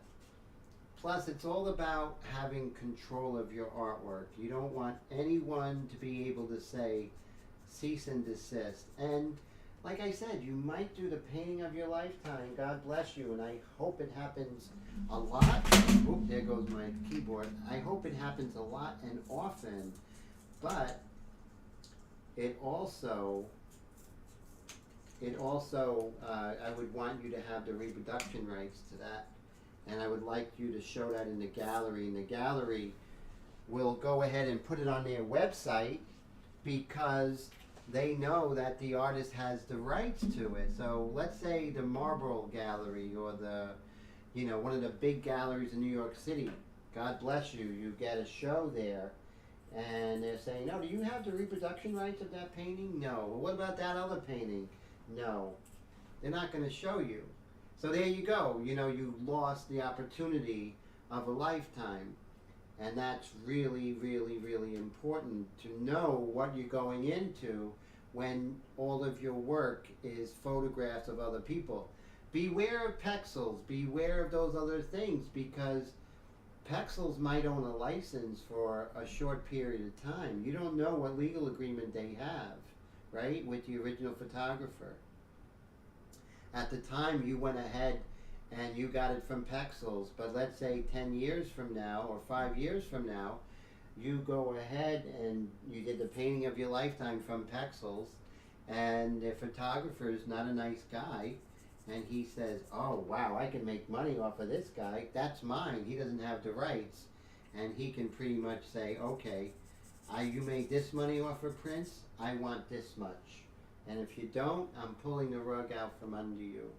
Plus, it's all about having control of your artwork. You don't want anyone to be able to say cease and desist. And like I said, you might do the painting of your lifetime. God bless you, and I hope it happens a lot. Oop, there goes my keyboard. I hope it happens a lot and often, but it also, I would want you to have the reproduction rights to that, and I would like you to show that in the gallery. And the gallery will go ahead and put it on their website because they know that the artist has the rights to it. So let's say the Marlborough Gallery or one of the big galleries in New York City. God bless you. You get a show there, and they're saying, "No, do you have the reproduction rights of that painting?" "No." "Well, what about that other painting?" "No." They're not going to show you. So there you go. You lost the opportunity of a lifetime. And that's really, really, really important to know what you're going into when all of your work is photographs of other people. Beware of Pexels. Beware of those other things, because Pexels might own a license for a short period of time. You don't know what legal agreement they have, right, with the original photographer. At the time, you went ahead and you got it from Pexels, but let's say 10 years from now or 5 years from now, you go ahead and you did the painting of your lifetime from Pexels, and the photographer is not a nice guy, and he says, "Oh wow, I can make money off of this guy, that's mine, he doesn't have the rights," and he can pretty much say, "Okay, you made this money off of prints, I want this much, and if you don't, I'm pulling the rug out from under you."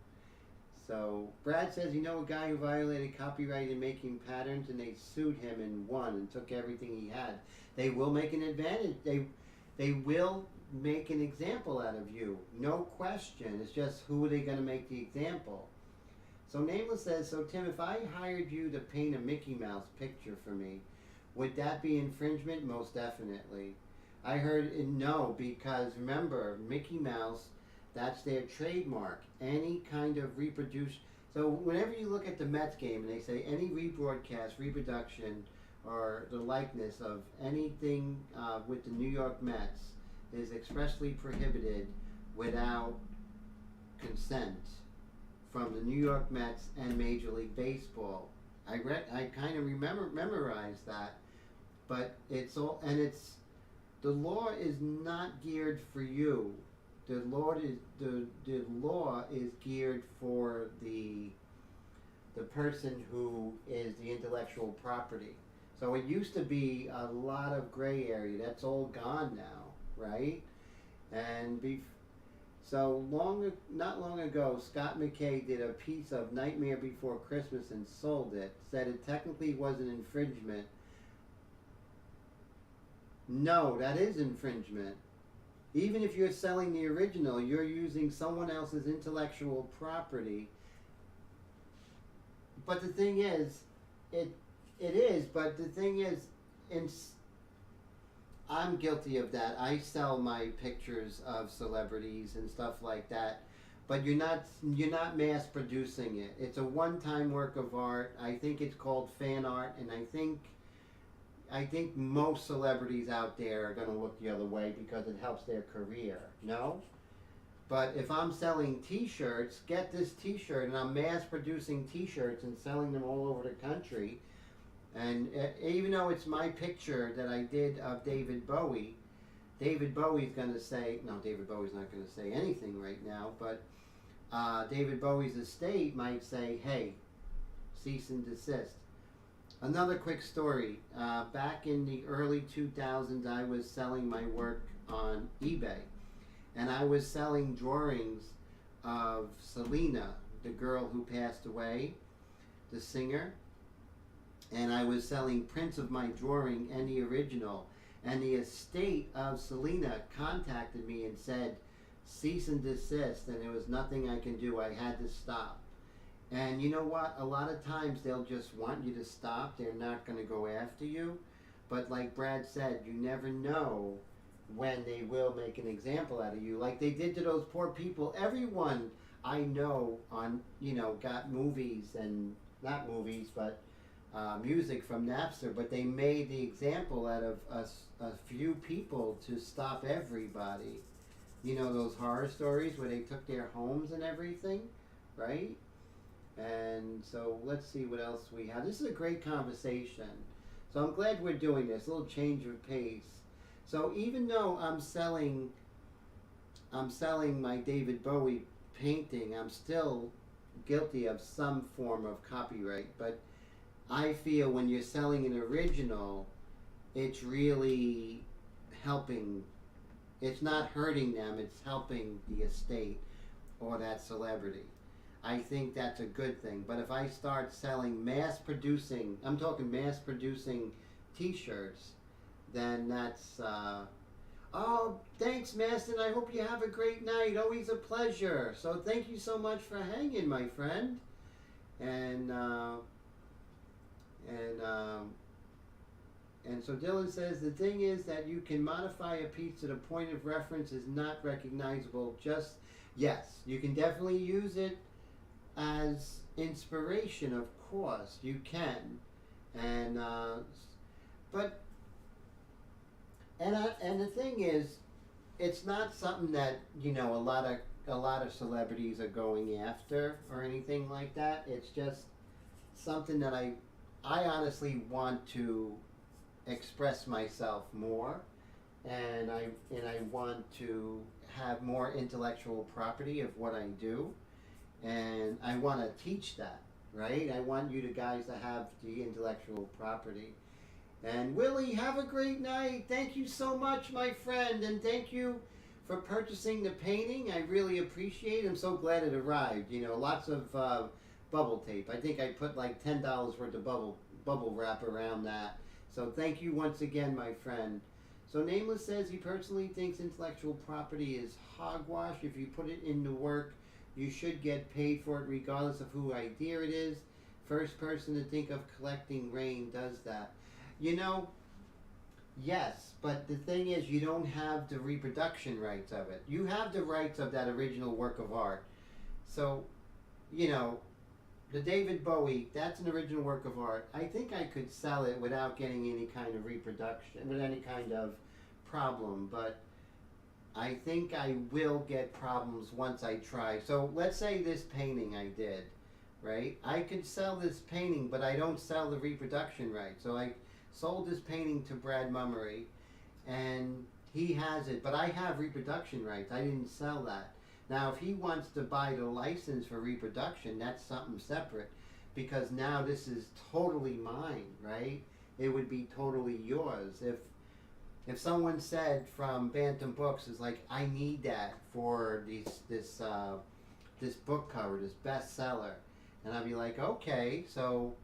So Brad says, "You know a guy who violated copyright in making patterns, and they sued him and won and took everything he had." They will make an advantage. They will make an example out of you, no question. It's just, who are they going to make the example? So Nameless says, "So Tim, if I hired you to paint a Mickey Mouse picture for me, would that be infringement?" "Most definitely." I heard no, because remember, Mickey Mouse, that's their trademark. Any kind of reproduce. So whenever you look at the Mets game and they say any rebroadcast, reproduction, or the likeness of anything with the New York Mets is expressly prohibited without consent from the New York Mets and Major League Baseball. I kind of memorized that, but it's all, and it's, the law is not geared for you. The law is geared for the person who is the intellectual property. So it used to be a lot of gray area. That's all gone now, right? And not long ago, Scott McKay did a piece of Nightmare Before Christmas and sold it. Said it technically was an infringement. No, that is infringement. Even if you're selling the original, you're using someone else's intellectual property. But the thing is, it is, but the thing is, I'm guilty of that. I sell my pictures of celebrities and stuff like that. But you're not mass producing it. It's a one-time work of art. I think it's called fan art, and I think most celebrities out there are going to look the other way because it helps their career, no? But if I'm selling t-shirts, get this t-shirt, and I'm mass producing t-shirts and selling them all over the country, and even though it's my picture that I did of David Bowie's going to say, no, David Bowie's not going to say anything right now, but David Bowie's estate might say, "Hey, cease and desist." Another quick story. Back in the early 2000s, I was selling my work on eBay. And I was selling drawings of Selena, the girl who passed away, the singer. And I was selling prints of my drawing and the original. And the estate of Selena contacted me and said, "Cease and desist," and there was nothing I can do. I had to stop. And you know what? A lot of times they'll just want you to stop. They're not going to go after you. But like Brad said, you never know when they will make an example out of you. Like they did to those poor people. Everyone, I know on, got movies and not movies, but music from Napster, but they made the example out of a few people to stop everybody. You know those horror stories where they took their homes and everything, right? And so let's see what else we have. This is a great conversation. So I'm glad we're doing this, a little change of pace. So even though I'm selling my David Bowie painting, I'm still guilty of some form of copyright. But I feel when you're selling an original, it's really helping. It's not hurting them, it's helping the estate or that celebrity. I think that's a good thing. But if I start selling I'm talking mass producing t-shirts, then that's, oh, thanks, Maston. I hope you have a great night. Always a pleasure. So thank you so much for hanging, my friend. And so Dylan says, the thing is that you can modify a piece to the point of reference is not recognizable. Just, yes, you can definitely use it as inspiration, of course. You can. And, and the thing is, it's not something that, a lot of celebrities are going after or anything like that. It's just something that I honestly want to express myself more, and I want to have more intellectual property of what I do, and I want to teach that, right? I want you guys to have the intellectual property. And Willie, have a great night. Thank you so much, my friend, and thank you for purchasing the painting. I really appreciate it. I'm so glad it arrived. Lots of bubble tape. I think I put like $10 worth of bubble wrap around that. So thank you once again, my friend. So Nameless says he personally thinks intellectual property is hogwash. If you put it into work, you should get paid for it regardless of whose idea it is. First person to think of collecting rain does that. Yes, but the thing is you don't have the reproduction rights of it. You have the rights of that original work of art. So, the David Bowie, that's an original work of art. I think I could sell it without getting any kind of reproduction, with any kind of problem, but I think I will get problems once I try. So let's say this painting I did, right? I could sell this painting, but I don't sell the reproduction rights. So I sold this painting to Brad Mummery, and he has it, but I have reproduction rights. I didn't sell that. Now, if he wants to buy the license for reproduction, that's something separate, because now this is totally mine, right? It would be totally yours. If someone said from Bantam Books is like, I need that for this book cover, this bestseller, and I'd be like, okay, so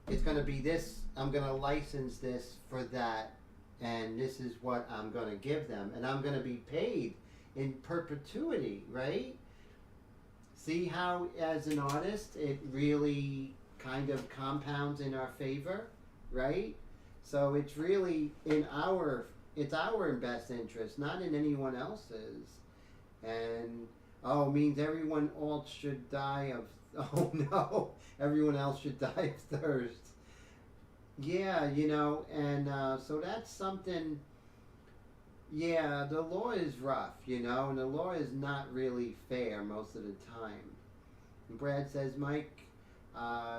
it's going to be this. I'm going to license this for that, and this is what I'm going to give them, and I'm going to be paid in perpetuity, right? See how, as an artist, it really kind of compounds in our favor, right? So it's really it's our best interest, not in anyone else's. And means everyone else should die of, oh no, everyone else should die of thirst. Yeah, and so that's something. Yeah, the law is rough, and the law is not really fair most of the time. And Brad says, Mike,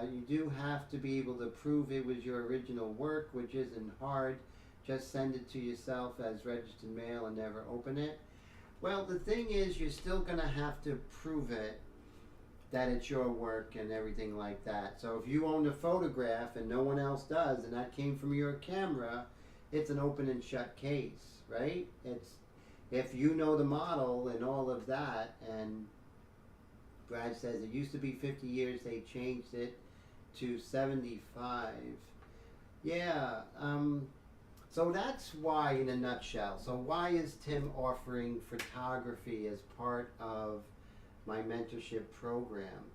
you do have to be able to prove it was your original work, which isn't hard. Just send it to yourself as registered mail and never open it. Well, the thing is, you're still going to have to prove it, that it's your work and everything like that. So if you own the photograph and no one else does, and that came from your camera, it's an open and shut case. Right? It's if you know the model and all of that, and Brad says it used to be 50 years, they changed it to 75. Yeah, so that's why in a nutshell. So why is Tim offering photography as part of my mentorship program?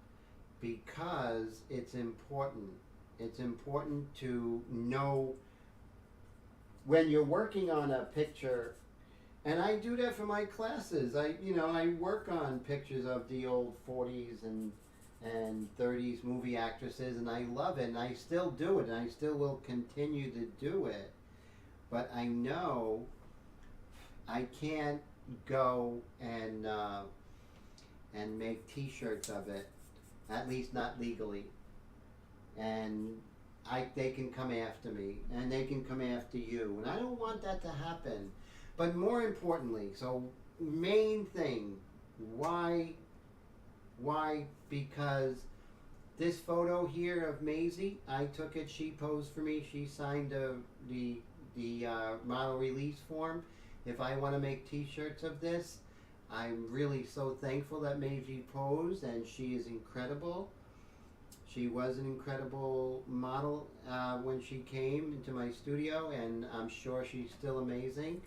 Because it's important. It's important to know when you're working on a picture And I do that for my classes. I work on pictures of the old 40s and 30s movie actresses, and I love it, and I still do it, and I still will continue to do it. But I know I can't go and make T-shirts of it, at least not legally. And they can come after me, and they can come after you, and I don't want that to happen. But more importantly, so main thing, why? Because this photo here of Maisie, I took it. She posed for me. She signed the model release form. If I want to make T-shirts of this, I'm really so thankful that Maisie posed, and she is incredible. She was an incredible model when she came into my studio, and I'm sure she's still amazing.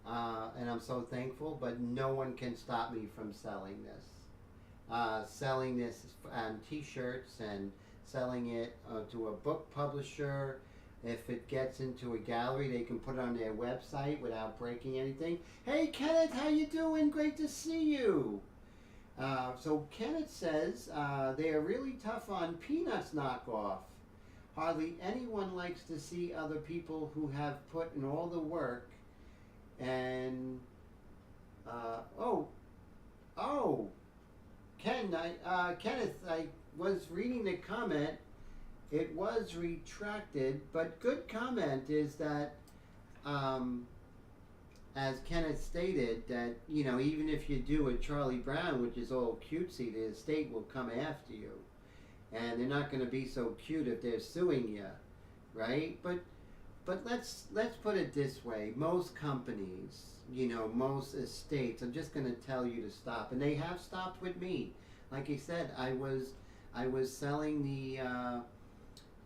And I'm so thankful, but no one can stop me from selling this. Selling this on T-shirts and selling it to a book publisher. If it gets into a gallery, they can put it on their website without breaking anything. Hey Kenneth, how you doing? Great to see you. So Kenneth says they are really tough on Peanuts knockoff. Hardly anyone likes to see other people who have put in all the work. And Kenneth, I was reading the comment. It was retracted, but good comment is that, as Kenneth stated, that even if you do a Charlie Brown, which is all cutesy, the estate will come after you, and they're not going to be so cute if they're suing you, right? But let's put it this way: most companies, most estates, I'm just going to tell you to stop, and they have stopped with me. Like I said, I was selling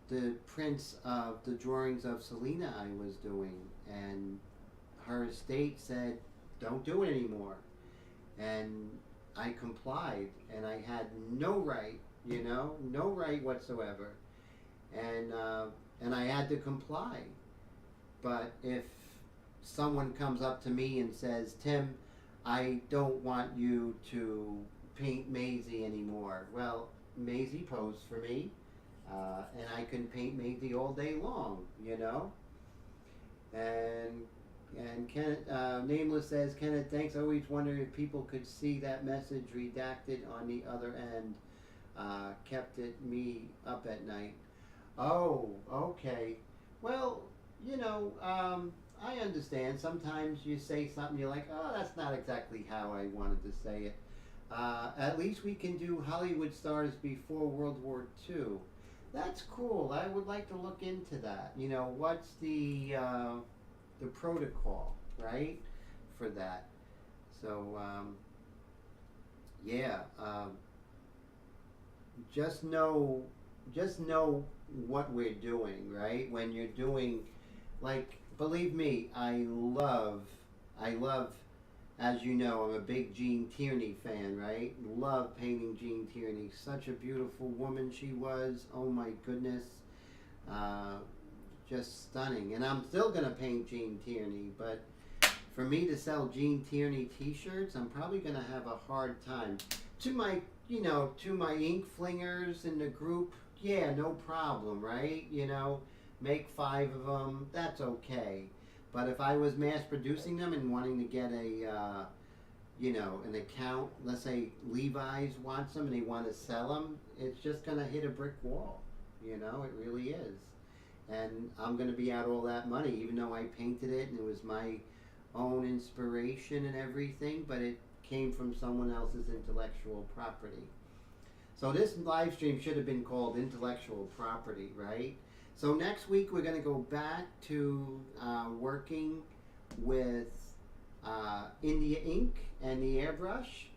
the prints of the drawings of Selena I was doing, and her estate said, "Don't do it anymore," and I complied, and I had no right, no right whatsoever, and I had to comply. But if someone comes up to me and says, "Tim, I don't want you to paint Maisie anymore," well, Maisie posed for me, and I can paint Maisie all day long, And Kenneth, Nameless says, "Kenneth, thanks. I always wondered if people could see that message redacted on the other end. Kept me up at night." Oh, okay. Well, I understand. Sometimes you say something, you're like, "Oh, that's not exactly how I wanted to say it." At least we can do Hollywood stars before World War II. That's cool. I would like to look into that. What's the protocol, right, for that? So, just know what we're doing, right? When you're doing, like, believe me, I love, as you know, I'm a big Jean Tierney fan, right? Love painting Jean Tierney. Such a beautiful woman she was. Oh my goodness. Just stunning. And I'm still going to paint Jean Tierney, but for me to sell Jean Tierney t-shirts, I'm probably going to have a hard time. To my ink flingers in the group, yeah, no problem, right? Make 5 of them, that's okay. But if I was mass producing them and wanting to get an account, let's say Levi's wants them and they want to sell them, it's just going to hit a brick wall. It really is. And I'm going to be out all that money, even though I painted it and it was my own inspiration and everything, but it came from someone else's intellectual property. So this live stream should have been called Intellectual Property, right? So next week we're going to go back to working with India ink and the airbrush.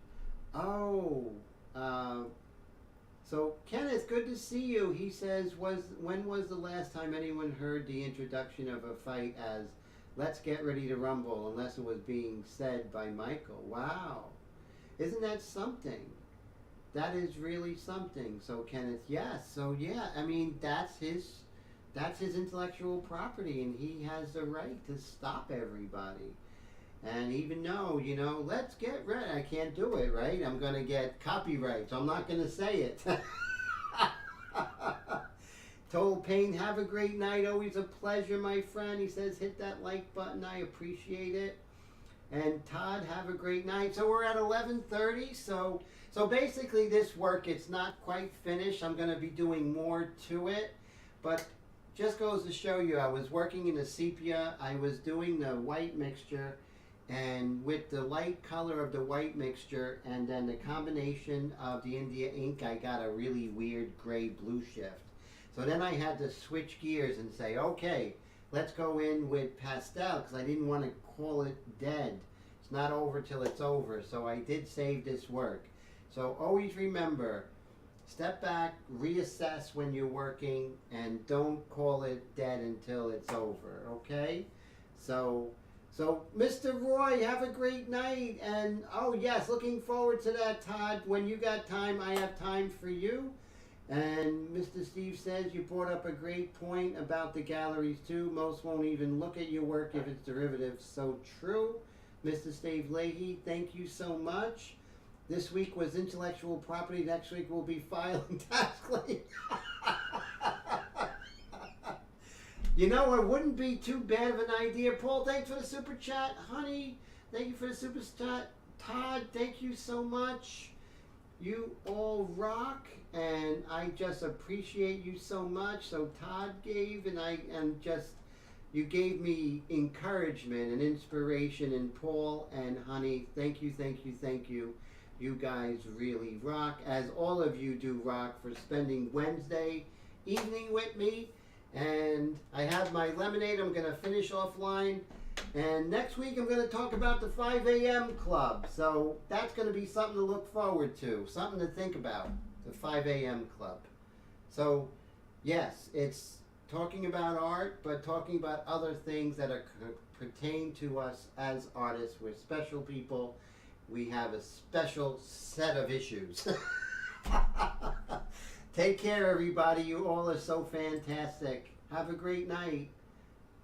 So Kenneth, good to see you. He says, when was the last time anyone heard the introduction of a fight as "Let's get ready to rumble," unless it was being said by Michael? Wow. Isn't that something? That is really something. So Kenneth, yes. So yeah, I mean, that's his intellectual property, and he has the right to stop everybody. And even though, you know, let's get ready. I can't do it, right? I'm going to get copyright, so I'm not going to say it. Told Payne, have a great night. Always a pleasure, my friend. He says, hit that like button. I appreciate it. And Todd, have a great night. So we're at 11:30. So basically this work, it's not quite finished. I'm going to be doing more to it. But just goes to show you, I was working in a sepia. I was doing the white mixture. And with the light color of the white mixture and then the combination of the India ink, I got a really weird gray-blue shift. So then I had to switch gears and say, okay, let's go in with pastel, because I didn't want to call it dead. It's not over till it's over. So I did save this work. So always remember, step back, reassess when you're working, and don't call it dead until it's over, okay? So Mr. Roy, have a great night. And oh yes, looking forward to that, Todd. When you got time, I have time for you. And Mr. Steve says you brought up a great point about the galleries too. Most won't even look at your work if it's derivative. So true. Mr. Steve Leahy, thank you so much. This week was intellectual property. Next week will be file and tax claim. You know, it wouldn't be too bad of an idea. Paul, thanks for the super chat. Honey, thank you for the super chat. Todd, thank you so much. You all rock, and I just appreciate you so much. So Todd gave, and you gave me encouragement and inspiration. And Paul and Honey, thank you, thank you, thank you. You guys really rock, as all of you do rock, for spending Wednesday evening with me. And I have my lemonade. I'm going to finish offline. And next week I'm going to talk about the 5 a.m. club. So that's going to be something to look forward to. Something to think about. The 5 a.m. club. So yes, it's talking about art, but talking about other things that pertain to us as artists. We're special people. We have a special set of issues. Take care, everybody. You all are so fantastic. Have a great night.